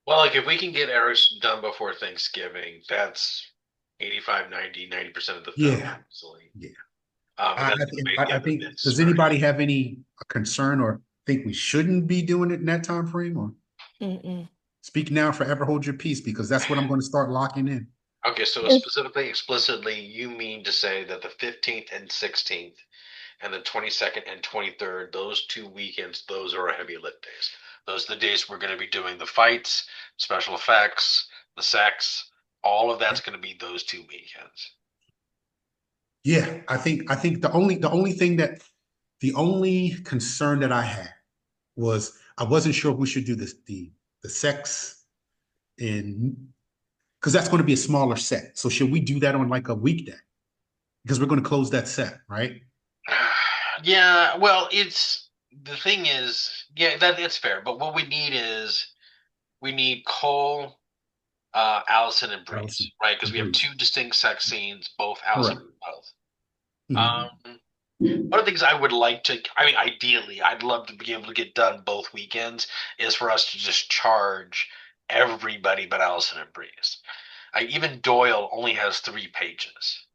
Well, like if we can get Eric's done before Thanksgiving, that's 85, 90% of the film. Yeah. Easily. Yeah. And I that's gonna make think. the I other think. bits Does very- anybody have any concern or think we shouldn't be doing it in that time frame? Or Mm-mm. speak now, forever hold your peace, because that's what I'm going to start locking in. Okay, so If- specifically, explicitly, you mean to say that the 15th and 16th and the 22nd and 23rd, those 2 weekends, those are our heavy lift days. Those are the days we're going to be doing the fights, special effects, the sex, all of that's going to be those 2 weekends. Yeah, I think the only concern that I had was I wasn't sure if we should do the sex in, because that's going to be a smaller set. So should we do that on like a weekday? Because we're going to close that set, right? Yeah, well, it's the thing is, yeah, that's fair. But what we need is we need Cole, Allison, and Breeze, Allison right? Because and we have Breeze. two distinct sex scenes, both Allison Correct. and both. Mhm. One of the things I would like to, I mean, ideally, I'd love to be able to get done both weekends, is for us to just charge everybody but Allison and Breeze. Even Doyle only has 3 pages.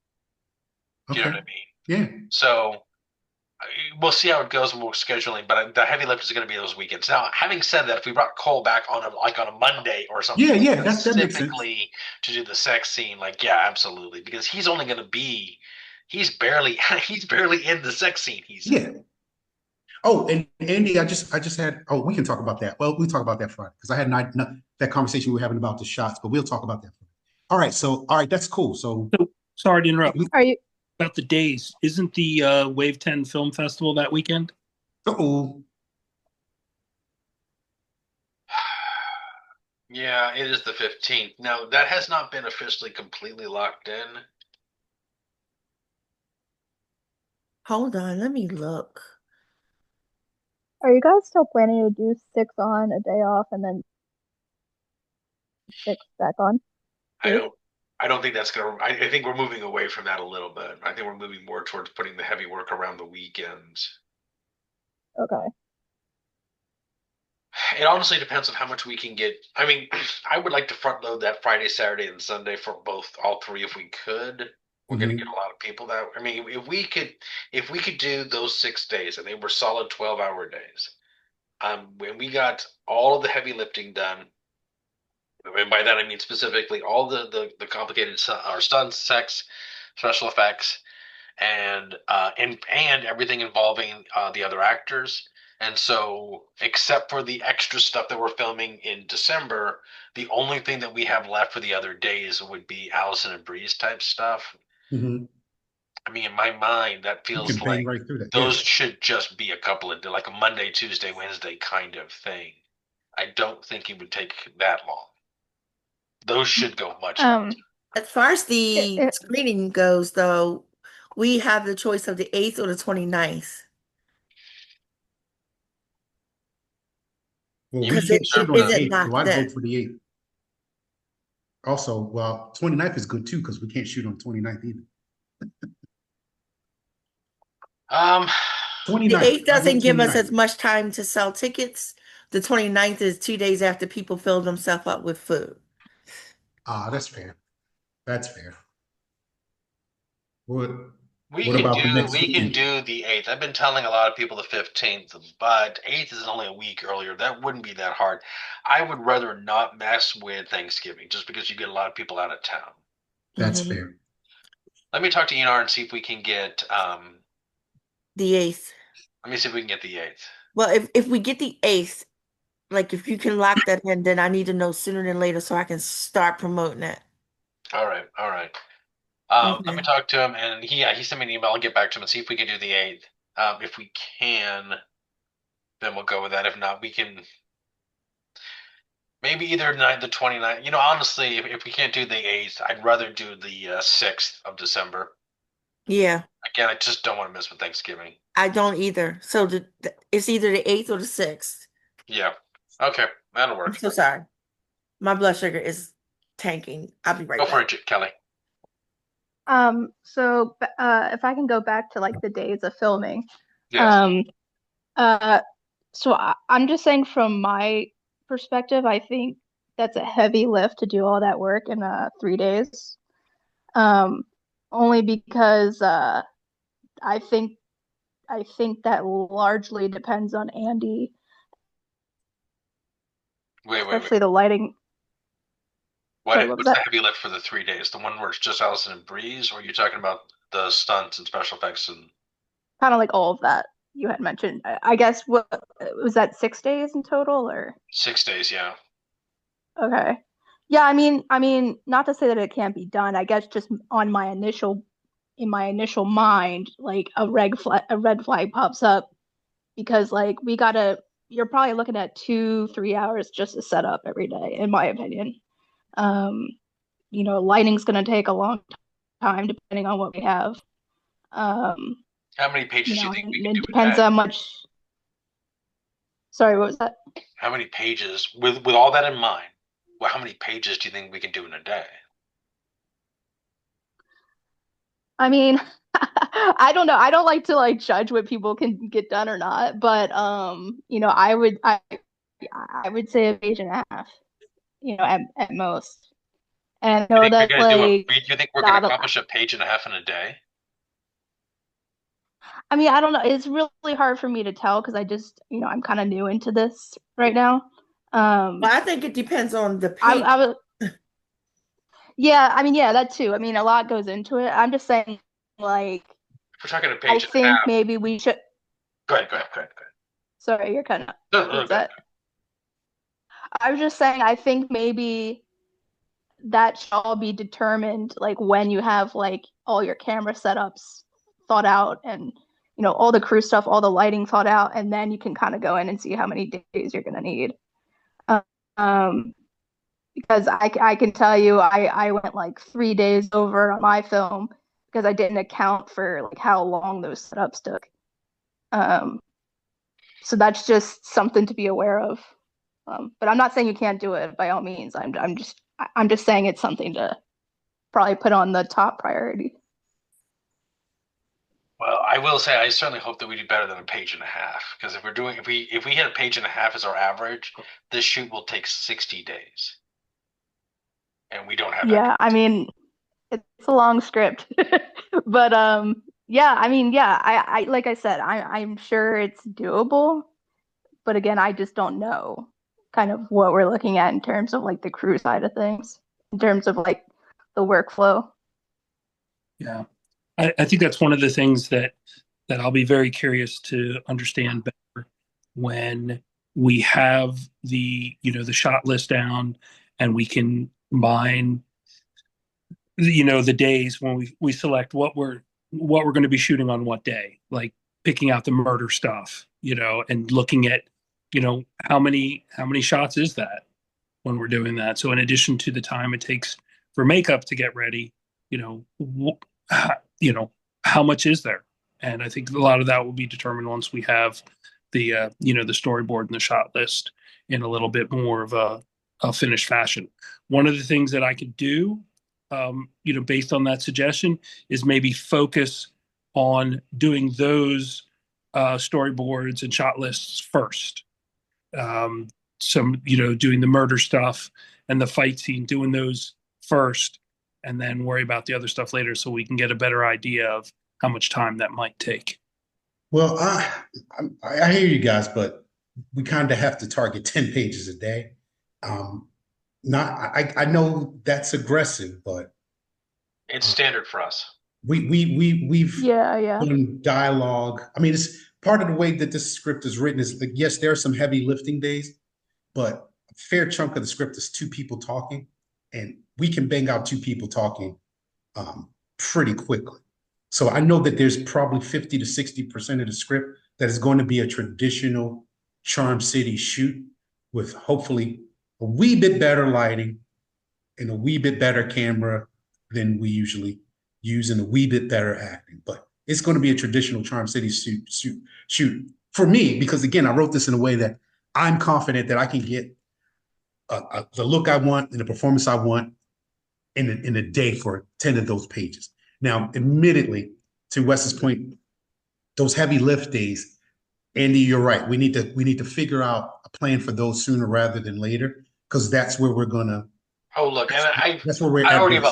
Do you know Okay. what I mean? Yeah. So we'll see how it goes when we're scheduling, but the heavy lift is going to be those weekends. Now, having said that, if we brought Cole back on a Monday or something, Yeah, like yeah, that, that makes sense. specifically to do the sex scene, like yeah, absolutely, because he's only going to be, he's barely he's barely in the sex scene. He's in. Yeah. Oh, and Andy, I just had. Oh, we can talk about that. Well, we talk about that Friday because I had that conversation we were having about the shots, but we'll talk about that. All right. So, all right, that's cool. So, So sorry to interrupt. Are you? About the days, isn't the Wave 10 Film Festival that weekend? oh, Yeah, it is the 15th. Now, that has not been officially completely locked in. Hold on, let me look. Are you guys still planning to do 6 on, a day off, and then 6 back on? I don't I don't think that's gonna. I think we're moving away from that a little bit. I think we're moving more towards putting the heavy work around the weekends. Okay. It honestly depends on how much we can get. I mean, I would like to front load that Friday, Saturday, and Sunday for all three if we could. We're going to mhm. get a lot of people that. I mean, if we could do those 6 days and they were solid 12-hour days, when we got all of the heavy lifting done, and by that I mean specifically all the complicated or stunts, sex, special effects, and everything involving the other actors. And so, except for the extra stuff that we're filming in December, the only thing that we have left for the other days would be Allison and Breeze type stuff. Mhm. I mean, in my mind, that You feels can bang like right through that. those Yeah. should just be a couple of like a Monday, Tuesday, Wednesday kind of thing. I don't think it would take that long. Those should go much faster. As far as the It, screening goes, though, we have the choice of the 8th or the 29th. Well, we Because You can't it shoot on the isn't 8th, so locked I'd vote in. for the 8th. Also, well, 29th is good too because we can't shoot on the 29th either. um, The 29th. 8th I vote doesn't give us 29th. as much time to sell tickets. The 29th is 2 days after people fill themselves up with food. Ah, that's fair. That's fair. What We what can about the do next we can weekend? do the 8th. I've been telling a lot of people the 15th, but 8th is only a week earlier. That wouldn't be that hard. I would rather not mess with Thanksgiving just because you get a lot of people out of town. That's Mhm. fair. Let me talk to Enar and see if we can get The 8th. let me see if we can get the 8th. Well, if we get the 8th, like if you can lock that in, then I need to know sooner than later so I can start promoting it. All right, all right. Let me Okay. talk to him and he sent me an email. I'll get back to him and see if we can do the 8th. If we can, then we'll go with that. If not, we can maybe either night the 29th. You know, honestly, if we can't do the 8th, I'd rather do the 6th of December. Yeah, Again, I just don't want to mess with Thanksgiving. I don't either. So it's either the 8th or the 6th. Yeah. Okay, that'll I'm work. so sorry. My blood sugar is tanking. I'll be right Go for back. it, Kelly. so if I can go back to like the days of filming, Yes. so I'm just saying from my perspective, I think that's a heavy lift to do all that work in 3 days. Only because I think that largely depends on Andy, Wait. especially the lighting. Sorry, what was What's the that? heavy lift for the 3 days? The one where it's just Allison and Breeze, or are you talking about the stunts and special effects and Kind of like all of that you had mentioned. I guess what was that, 6 days in total or? 6 days? Yeah. Okay. Yeah, I mean, not to say that it can't be done. I guess just in my initial mind, like a red flag pops up because you're probably looking at 2, 3 hours just to set up every day, in my opinion. Um, lighting's going to take a long time depending on what we have. Um, How many pages do you think we can do it a depends day? how much. Sorry, what was that? How many pages, with all that in mind, well, how many pages do you think we can do in a day? I mean, I don't know. I don't like to like judge what people can get done or not, but I would say a page and a half, at most. And I You know think we're that's gonna do a? like You think we're gonna not a, accomplish a page and a half in a day? I mean, I don't know. It's really hard for me to tell because I just, I'm kind of new into this right now. But I think it depends on the I, page. I was, yeah, I mean, yeah, that too. I mean, a lot goes into it. I'm just saying, like, If we're talking a I page and a think half. maybe we should. Go ahead. Go ahead. Go ahead. Go ahead. Sorry, you're kind of. No, no, What's go ahead. that? I was just saying, I think maybe that should all be determined like when you have like all your camera setups thought out and all the crew stuff, all the lighting thought out, and then you can kind of go in and see how many days you're going to need. Um, because I can tell you I went like 3 days over on my film because I didn't account for like how long those setups took. Um, so that's just something to be aware of. But I'm not saying you can't do it by all means. I'm just saying it's something to probably put on the top priority. Well, I will say I certainly hope that we do better than a page and a half. Because if we hit a page and a half as our average, this shoot will take 60 days. And we don't have that. Yeah, I mean, it's a long script, but yeah, I mean, yeah, I like I said, I'm sure it's doable, but again, I just don't know kind of what we're looking at in terms of like the crew side of things, in terms of like the workflow. Yeah. I think that's one of the things that I'll be very curious to understand better when we have the shot list down and we can mine the days when we select what we're going to be shooting on what day, like picking out the murder stuff, and looking at how many shots is that when we're doing that. So in addition to the time it takes for makeup to get ready, how much is there? And I think a lot of that will be determined once we have the the storyboard and the shot list in a little bit more of a finished fashion. One of the things that I could do, based on that suggestion, is maybe focus on doing those storyboards and shot lists first. Doing the murder stuff and the fight scene, doing those first, and then worry about the other stuff later so we can get a better idea of how much time that might take. Well, I hear you guys, but we kind of have to target 10 pages a day. Not I know that's aggressive, but It's standard for us. we've Yeah. done dialogue. I mean, it's part of the way that this script is written is like, yes, there are some heavy lifting days, but a fair chunk of the script is two people talking, and we can bang out two people talking pretty quickly. So I know that there's probably 50 to 60% of the script that is going to be a traditional Charm City shoot with hopefully a wee bit better lighting and a wee bit better camera than we usually use and a wee bit better acting. But it's going to be a traditional Charm City shoot for me, because again, I wrote this in a way that I'm confident that I can get the look I want and the performance I want in a day for 10 of those pages. Now, admittedly, to Wes's point, those heavy lift days, Andy, you're right. We need to figure out a plan for those sooner rather than later, because that's where we're gonna. Oh, look, and that's where we're. I already have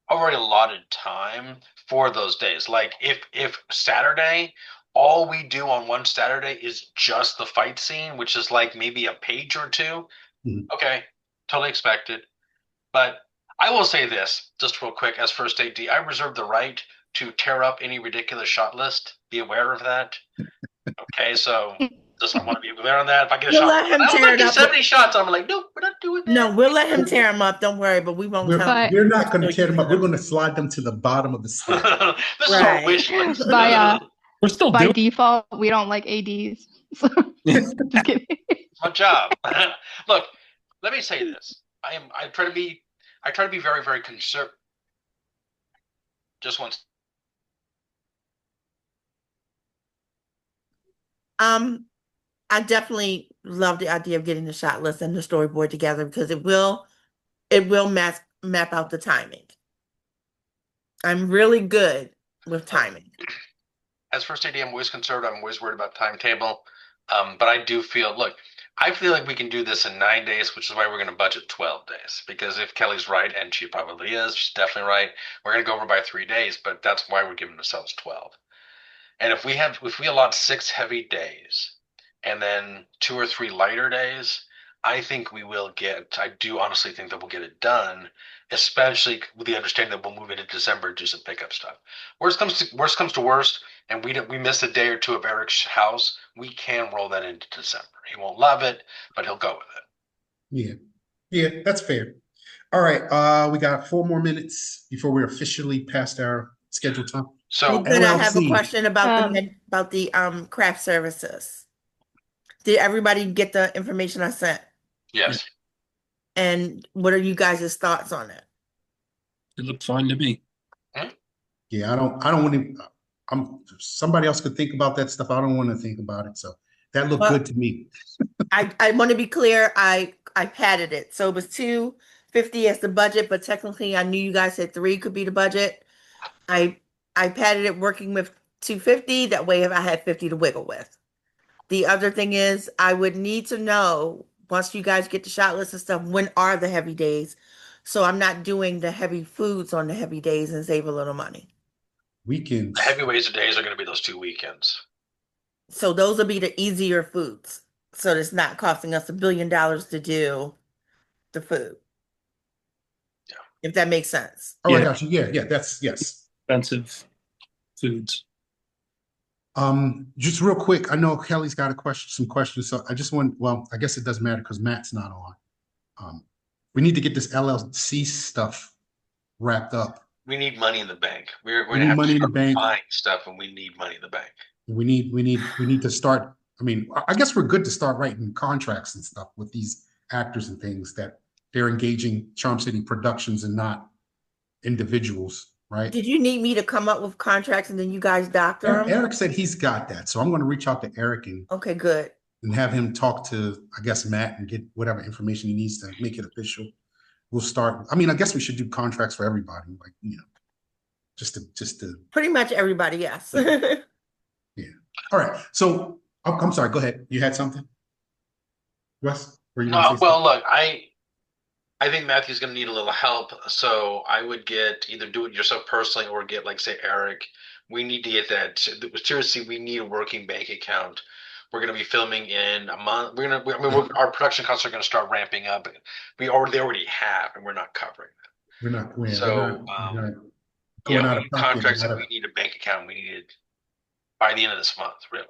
already allotted time for those days. Like if Saturday, all we do on one Saturday is just the fight scene, which is like maybe a page or two. Mhm. Okay, totally expected. But I will say this, just real quick, as first AD, I reserve the right to tear up any ridiculous shot list. Be aware of that. Okay, so just I want to be aware of that. If I get a We'll shot, let him I don't tear like it up. 70 shots. I'm like, nope, we're not doing that. No, we'll let him tear them up. Don't worry, but we won't tell him. We're not going to tear them up. We're going to slide them to the bottom of the slide. This Right. is a wish list. We're still By doing default, we don't like ADs. So, just kidding. My job. Look, let me say this. I try to be very, very conservative. Just once. I definitely love the idea of getting the shot list and the storyboard together because it will map out the timing. I'm really good with timing. As first AD, I'm always conservative. I'm always worried about timetable. But I do feel, look, I feel like we can do this in 9 days, which is why we're going to budget 12 days. Because if Kelly's right, and she probably is, she's definitely right, we're going to go over by 3 days. But that's why we're giving ourselves 12. And if we allot 6 heavy days and then 2 or 3 lighter days, I think we will get. I do honestly think that we'll get it done, especially with the understanding that we'll move into December and do some pickup stuff. Worst comes to worst, and we miss a day or two of Eric's house, we can roll that into December. He won't love it, but he'll go with it. Yeah, that's fair. All right, we got 4 more minutes before we're officially past our scheduled time. So Good. I have a LLC. question about the craft services. Did everybody get the information I sent? yes, And what are you guys' thoughts on it? It looked fine to me. Yeah, I don't want to. Somebody else could think about that stuff. I don't want to think about it. So that looked Well, good to me. I want to be clear. I padded it, so it was 250 as the budget, but technically I knew you guys said 3 could be the budget. I padded it working with 250. That way, if I had 50 to wiggle with. The other thing is, I would need to know once you guys get the shot list and stuff, when are the heavy days? So I'm not doing the heavy foods on the heavy days and save a little money. Weekends. the heavyweights of days are going to be those 2 weekends. So those will be the easier foods. So it's not costing us $1 billion to do the food. Yeah. If that makes sense. Oh, I Yeah. got you. Yeah, that's yes. Expensive foods. Just real quick, I know Kelly's got some questions, so I just want. Well, I guess it doesn't matter because Matt's not on. We need to get this LLC stuff wrapped up. We need money in the bank. We're We going need to have money to in the start bank. buying stuff, and we need money in the bank. We need to start. I mean, I guess we're good to start writing contracts and stuff with these actors and things that they're engaging Charm City Productions and not individuals, right? Did you need me to come up with contracts and then you guys doctor them? Eric said he's got that, so I'm going to reach out to Eric and Okay, good. have him talk to, I guess, Matt and get whatever information he needs to make it official. We'll start. I mean, I guess we should do contracts for everybody, like just to. Pretty much everybody, yes. Yeah. All right. So I'm sorry. Go ahead. You had something, Wes? Were you gonna say Well, look, I think Matthew's going to need a little help, so I would either do it yourself personally or get, like, say, Eric. We need to get that. Seriously, we need a working bank account. We're going to be filming in a month. Our production costs are going to start ramping up. They already have, and we're not covering that. We're not. We need contracts and we need a bank account. We need it by the end of this month, really.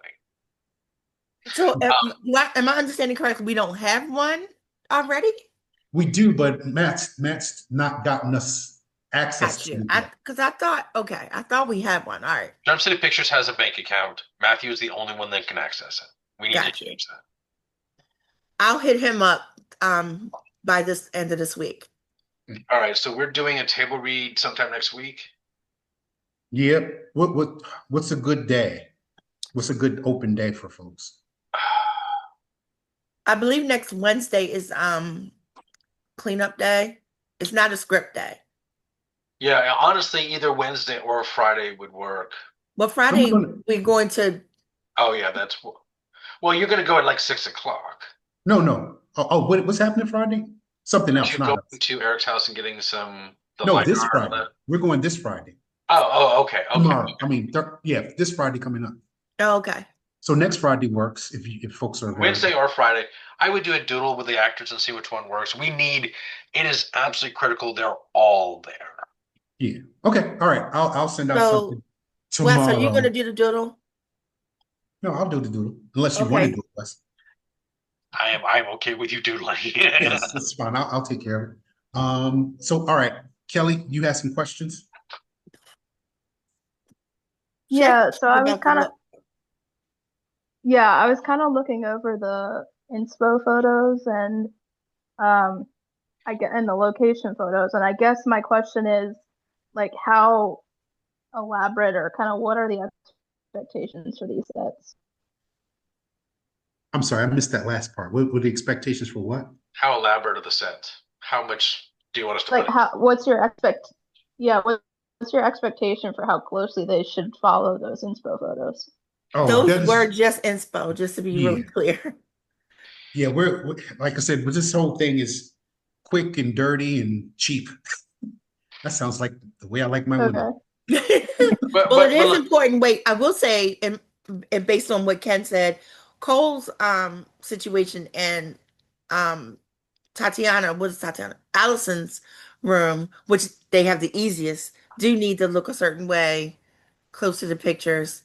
So am I understanding correctly? We don't have one already? We do, but Matt's not gotten us access Got to you. it. Because I thought we had one. All right. Charm City Pictures has a bank account. Matthew is the only one that can access it. We need to change that. I'll hit him up by this end of this week. All right, so we're doing a table read sometime next week. Yep. What's a good day? What's a good open day for folks? I believe next Wednesday is cleanup day. It's not a script day. Yeah, honestly, either Wednesday or Friday would work. Well, Friday we're going to. Oh yeah, well, you're going to go at like 6 o'clock. No. What's happening Friday? Something else. You're going to Eric's house and getting some. This Friday. We're going this Friday. Oh, okay. Tomorrow. I mean, this Friday coming up. Oh, okay. So next Friday works if folks are Wednesday or Friday. I would do a doodle with the actors and see which one works. It is absolutely critical. They're all there. Yeah. Okay. All right. I'll send out something tomorrow. Wes, are you going to do the doodle? No, I'll do the doodle unless you want to do it, Wes. I'm okay with you doodling. Yes, that's fine. I'll take care of it. So all right, Kelly, you had some questions? Yeah, so I was kind of looking over the inspo photos and I get in the location photos, and I guess my question is, like, how elaborate or kind of what are the expectations for these sets? I'm sorry, I missed that last part. What were the expectations for what? How elaborate are the sets? How much do you want us to Like, put? what's your yeah, what's your expectation for how closely they should follow those inspo photos? Oh, Those that were is, just inspo, just to be yeah, really clear. yeah. Like I said, but this whole thing is quick and dirty and cheap. That sounds like the way I like my Okay. women. Well, it is Look, important. Wait, I will say, and based on what Ken said, Cole's situation and um Allison's room, which they have the easiest, do need to look a certain way close to the pictures.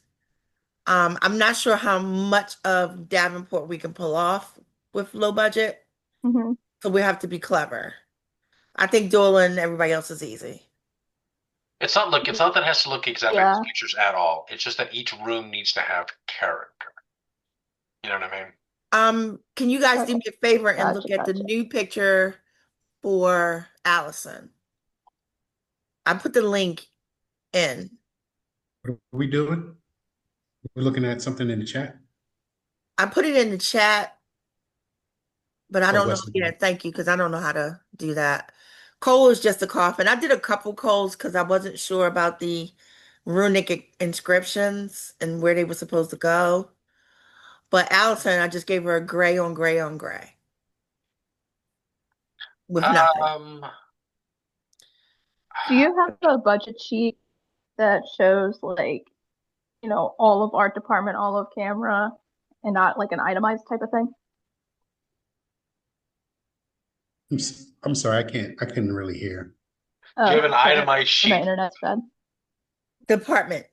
I'm not sure how much of Davenport we can pull off with low budget, Hmm. so we have to be clever. I think Dolan and everybody else is easy. it's not that it has to look exactly like Yeah. the pictures at all. It's just that each room needs to have character. You know what I mean? Can you guys do Okay. me a favor and Gotcha. look at the Gotcha. new picture for Allison? I put the link in. What are we doing? We're looking at something in the chat. I put it in the chat, but I Oh, don't know. Wesley. Yeah, thank you, because I don't know how to do that. Cole is just a coffin. I did a couple Coles because I wasn't sure about the runic inscriptions and where they were supposed to go. But Allison, I just gave her a gray on gray on gray with nothing. Do you have a budget sheet that shows, like, all of art department, all of camera, and not like an itemized type of thing? I'm sorry, I couldn't really hear. Do you have an Sorry, itemized my sheet? internet's bad. Department.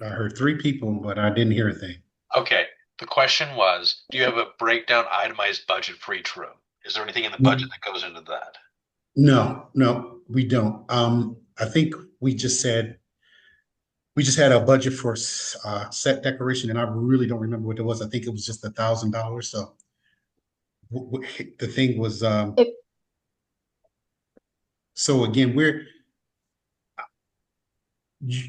I heard three people, but I didn't hear a thing. Okay. The question was, do you have a breakdown itemized budget for each room? Is there anything in the budget that goes into that? No, we don't. I think we just had a budget for set decoration, and I really don't remember what it was. I think it was just $1,000. So the thing was, If so again, you,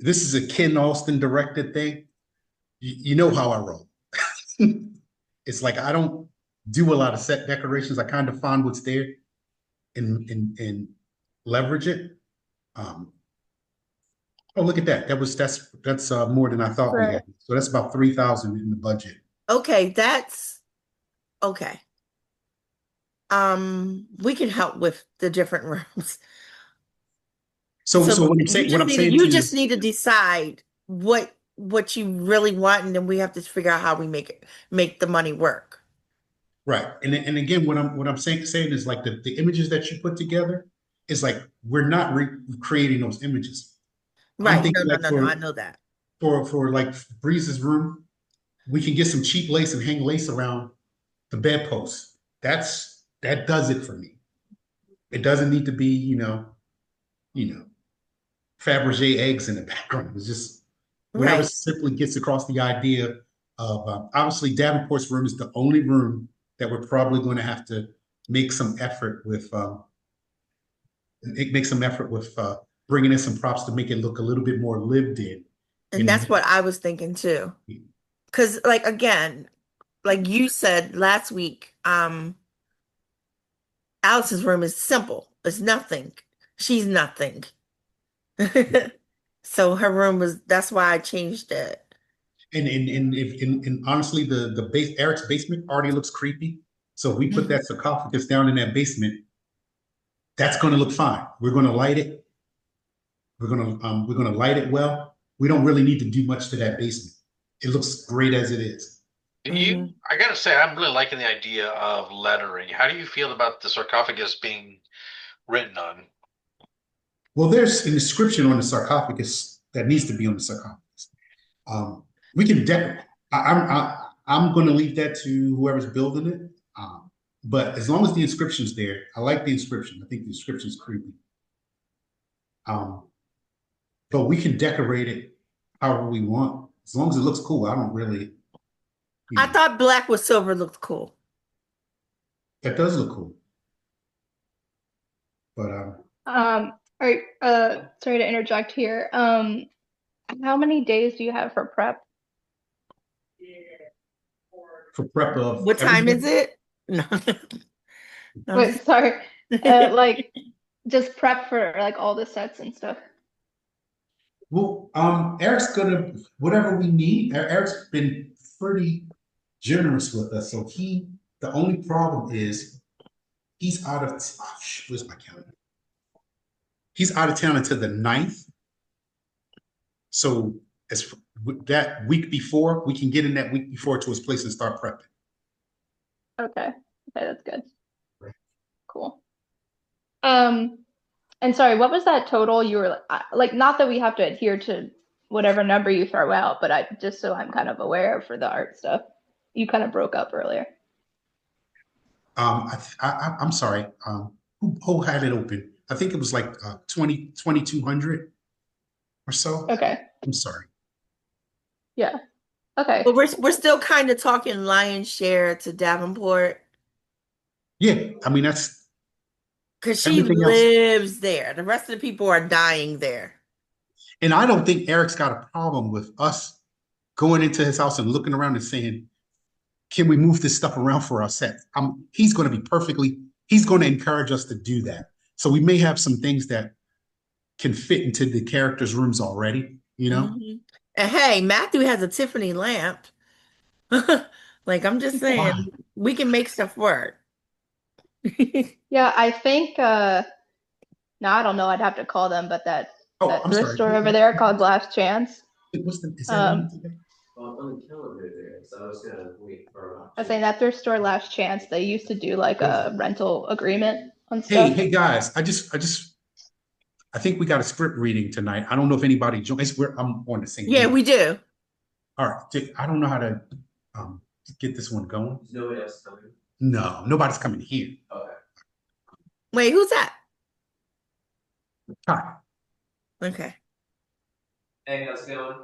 this is a Ken Austin directed thing. You know how I roll. It's like I don't do a lot of set decorations. I kind of find what's there and leverage it. Oh, look at that. That's more than I thought we Right. had. So that's about 3,000 in the budget. Okay, that's okay. We can help with the different rooms. So what I'm saying, You just need to decide what you really want, and then we have to figure out how we make the money work. right. And again, what I'm saying is like the images that you put together is like we're not recreating those images. I'm Right. thinking like No, I know that. for like Breeze's room, we can get some cheap lace and hang lace around the bedpost. That does it for me. It doesn't need to be, Fabergé eggs in the background. It's just whatever Right. simply gets across the idea of obviously Davenport's room is the only room that we're probably going to have to make some effort with. Make some effort with bringing in some props to make it look a little bit more lived in. And that's what I was thinking too. Because, like, again, like you said last week, Alice's room is simple. It's nothing. She's nothing. So her room that's why I changed it. And honestly, the base Eric's basement already looks creepy. So if we put that sarcophagus down in that basement, that's going to look fine. We're going to light it. We're going to light it well. We don't really need to do much to that basement. It looks great as it is. I gotta say, I'm really liking the idea of lettering. How do you feel about the sarcophagus being written on? Well, there's an inscription on the sarcophagus that needs to be on the sarcophagus. We can I'm going to leave that to whoever's building it. But as long as the inscription's there, I like the inscription. I think the inscription's creepy. But we can decorate it however we want. As long as it looks cool, I don't really. I thought black with silver looked cool. That does look cool. But All right, sorry to interject here. How many days do you have for prep? for prep of What time is everything, it? No. No, I'm Wait, just sorry. Like just prep for like all the sets and stuff. well, Eric's gonna whatever we need. Eric's been pretty generous with us, so the only problem is he's out of where's my calendar? He's out of town until the 9th. So as that week before, we can get in that week before to his place and start prepping. Okay. Okay, that's good. Right. Cool. And sorry, what was that total you were like, not that we have to adhere to whatever number you throw out, but I just so I'm kind of aware for the art stuff. You kind of broke up earlier. I'm sorry. Who had it open? I think it was like 2,200 or so. Okay. I'm sorry. Yeah. Okay. but we're still kind of talking lion's share to Davenport Yeah, I mean that's because she everything else. lives there. The rest of the people are dying there. And I don't think Eric's got a problem with us going into his house and looking around and saying, can we move this stuff around for our set? He's going to be he's going to encourage us to do that. So we may have some things that can fit into the characters' rooms already, you know? Mhm. And hey, Matthew has a Tiffany lamp. Like I'm just saying, Wow. we can make stuff work. Yeah, I think no, I don't know. I'd have to call them, but Oh, that I'm thrift sorry. store over there called Last Chance. Is that on Um, today? Well, on the calendar there, so I was gonna wait for. I was saying that thrift store Last Chance, they used to do like a rental agreement on Hey, stuff. hey guys, I think we got a script reading tonight. I don't know if anybody joins. I'm on the same. Yeah, page. we do. All right. I don't know how to get this one going. There's nobody else coming. No, nobody's coming here. Okay. Wait, who's that? Hi. Okay. Hey, how's it going?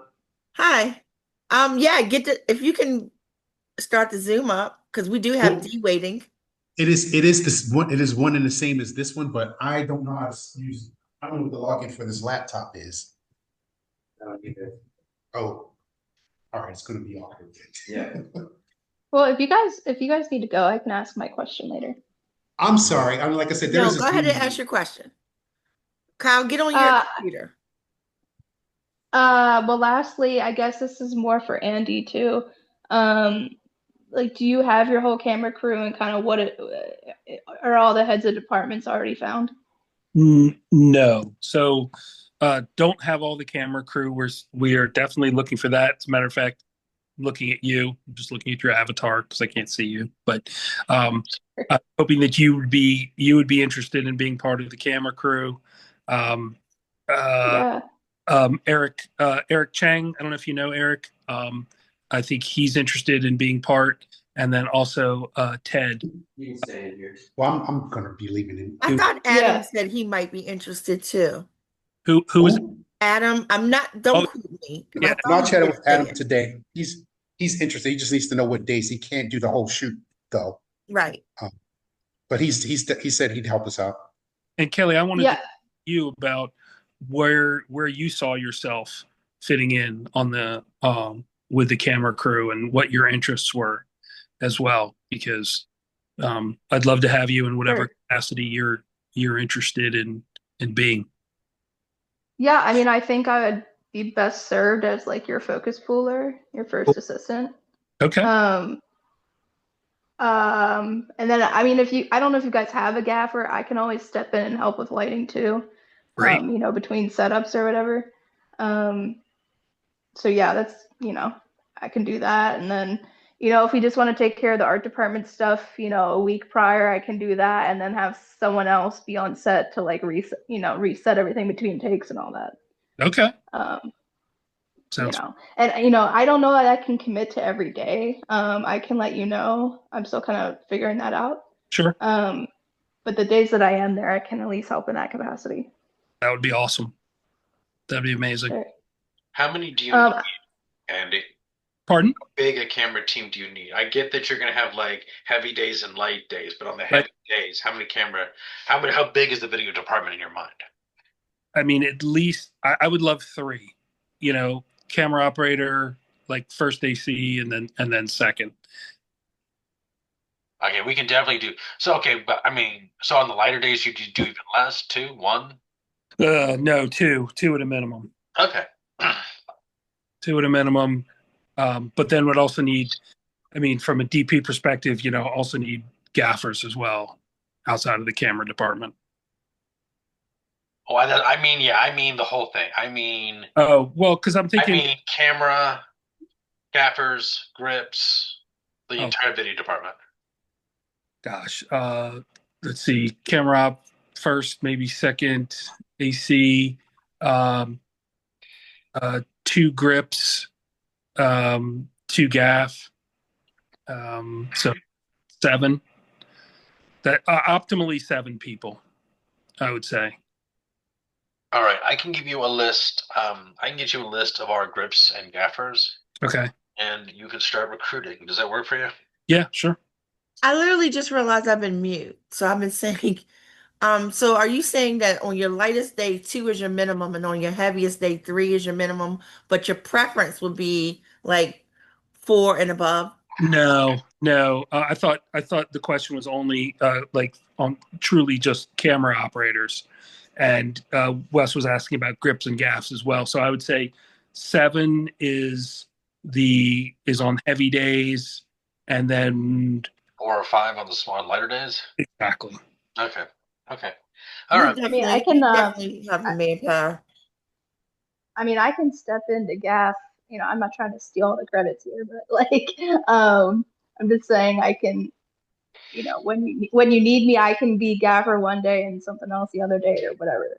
Hi. Yeah, if you can start the Zoom up because we do have Well, D waiting. It is this one. It is one and the same as this one, but I don't know how to use. I don't know what the login for this laptop is. I don't either. Oh, all right. It's going to be awkward. Yeah. Well, if you guys need to go, I can ask my question later. I'm sorry. I mean, like I said, there No, is a go ahead and Zoom ask your question. Kyle, get on your Uh, computer. well, lastly, I guess this is more for Andy too. Um, like, do you have your whole camera crew and kind of are all the heads of departments already found? No. So don't have all the camera crew. We are definitely looking for that. As a matter of fact, looking at you, I'm just looking at your avatar because I can't see you. But I'm hoping that you would be interested in being part of the camera crew. Um, Yeah. Eric Chang. I don't know if you know Eric. I think he's interested in being part, and then also Ted. You can stay in here. Well, I'm going to be leaving in. I thought Adam Yeah. said he might be interested too. Who is? Adam, don't Oh, quote me. yeah. I thought Not he chatting did with say Adam it. today. He's interested. He just needs to know what days he can't do the whole shoot though. Right. But he said he'd help us out. And Kelly, I wanted to Yeah. ask you about where you saw yourself fitting in on the with the camera crew and what your interests were as well, because I'd love to have you in whatever Sure. capacity you're interested in being. Yeah, I mean, I think I would be best served as like your focus pooler, your first assistant. Okay. And then I mean, I don't know if you guys have a gaffer, I can always step in and help with lighting too. Great. Between setups or whatever. So yeah, that's I can do that. And then if we just want to take care of the art department stuff, a week prior, I can do that, and then have someone else be on set to like reset everything between takes and all that. Okay. Sounds. And I don't know that I can commit to every day. I can let you know. I'm still kind of figuring that out. Sure. But the days that I am there, I can at least help in that capacity. That would be awesome. That'd be amazing. Sure. How many do you need, Andy? Pardon? big a camera team do you need? I get that you're going to have like heavy days and light days, but on the heavy days, how big is the video department in your mind? I mean, at least I would love three. You know, camera operator, like first AC, and then second. Okay, we can definitely do so. Okay, but I mean, so on the lighter days, you do even less, two, one. No, two at a minimum. Okay. Two at a minimum. But then would also need, I mean, from a DP perspective, you know, also need gaffers as well outside of the camera department. Oh, I mean, yeah, I mean the whole thing. I mean, Oh, well, because I'm thinking, I mean camera, gaffers, grips, the Oh. entire video department. gosh, let's see, camera op first, maybe second, AC, two grips, two gaff, so seven. That optimally 7 people, I would say. All right, I can give you a list. I can get you a list of our grips and gaffers, Okay. and you can start recruiting. Does that work for you? Yeah, sure. I literally just realized I've been mute. So I've been saying, so are you saying that on your lightest day, 2 is your minimum, and on your heaviest day, 3 is your minimum, but your preference would be like 4 and above? No, no. I thought the question was only like on truly just camera operators, and Wes was asking about grips and gaffs as well. So I would say 7 is on heavy days, and then 4 or 5 on the small lighter days. exactly. Okay. Okay. All right. I mean, I can, definitely have the manpower. I mean, I can step into gaff. You know, I'm not trying to steal all the credits here, but like, I'm just saying I can. You know, when you need me, I can be gaffer one day and something else the other day or whatever.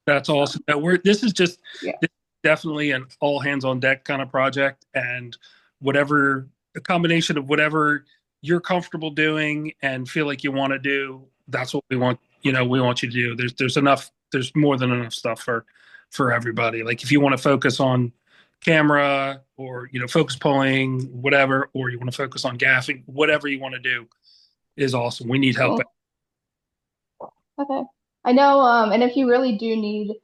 That's awesome. This is just Yeah. this is definitely an all hands on deck kind of project, and whatever a combination of whatever you're comfortable doing and feel like you want to do, that's what we want. You know, we want you to do. There's enough. There's more than enough stuff for everybody. Like if you want to focus on camera or focus pulling, whatever, or you want to focus on gaffing, whatever you want to do is awesome. We need help. Okay. I know, and if you really do need,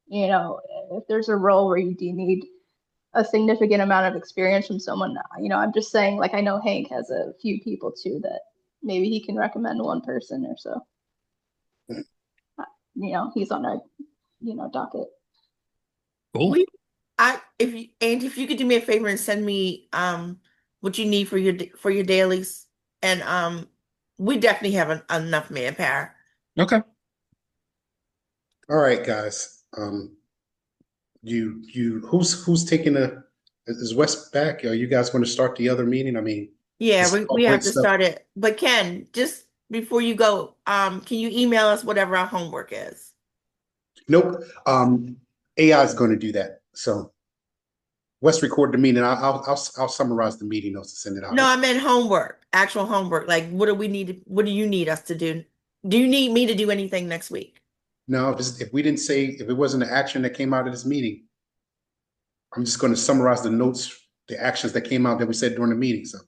if there's a role where you do need a significant amount of experience from someone, I'm just saying, like, I know Hank has a few people too that maybe he can recommend one person or so. He's on our, docket. Cool. If you could do me a favor and send me what you need for your dailies, and we definitely have enough manpower. Okay. All right, guys. Who's taking is Wes back? Are you guys going to start the other meeting? I mean, yeah, we have to stuff. start it. But Ken, just before you go, can you email us whatever our homework is? Nope. AI is going to do that. So Wes recorded the meeting. I'll summarize the meeting notes and send it out. No, I meant homework, actual homework. Like, what do you need us to do? Do you need me to do anything next week? No, if it wasn't an action that came out of this meeting, I'm just going to summarize the notes, the actions that came out that we said during the meeting. So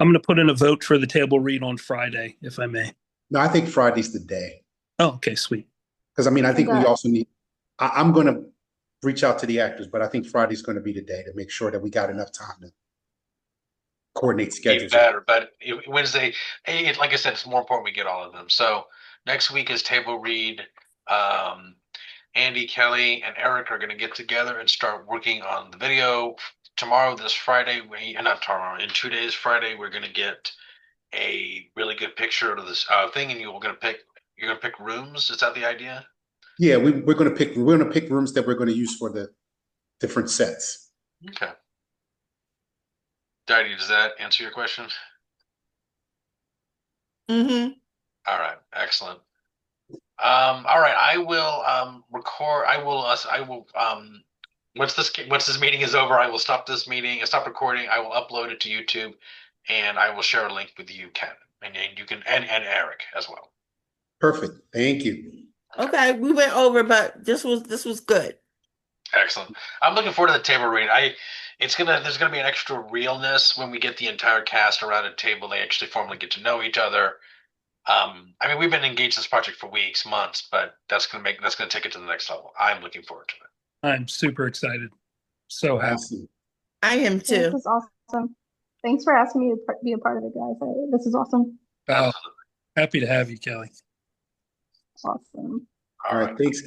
I'm going to put in a vote for the table read on Friday, if I may. no, I think Friday's the day. Oh, okay, sweet. Because I mean, I think we also need. I'm going to reach out to the actors, but I think Friday's going to be the day to make sure that we got enough time to coordinate schedules. Better, but Wednesday, like I said, it's more important we get all of them. So next week is table read. Andy, Kelly, and Eric are going to get together and start working on the video. Tomorrow, this Friday, not tomorrow, in 2 days, Friday, we're going to get a really good picture of this thing, and you're going to pick rooms. Is that the idea? Yeah, we're going to pick rooms that we're going to use for the different sets. Okay. Daddy, does that answer your question? Mm-hmm. All right, excellent. All right, I will record. I will once this meeting is over, I will stop this meeting and stop recording. I will upload it to YouTube, and I will share a link with you, Ken, and you can and Eric as well. Perfect. Thank you. Okay, we went over, but this was good. Excellent. I'm looking forward to the table read. There's gonna be an extra realness when we get the entire cast around a table. They actually formally get to know each other. I mean, we've been engaged in this project for weeks, months, but that's gonna take it to the next level. I'm looking forward to it. I'm super excited. So happy. Awesome. I am This too. is awesome. Thanks for asking me to be a part of it, guys. This is awesome. Oh, happy to have you, Kelly. Awesome. All right. Thanks, guys.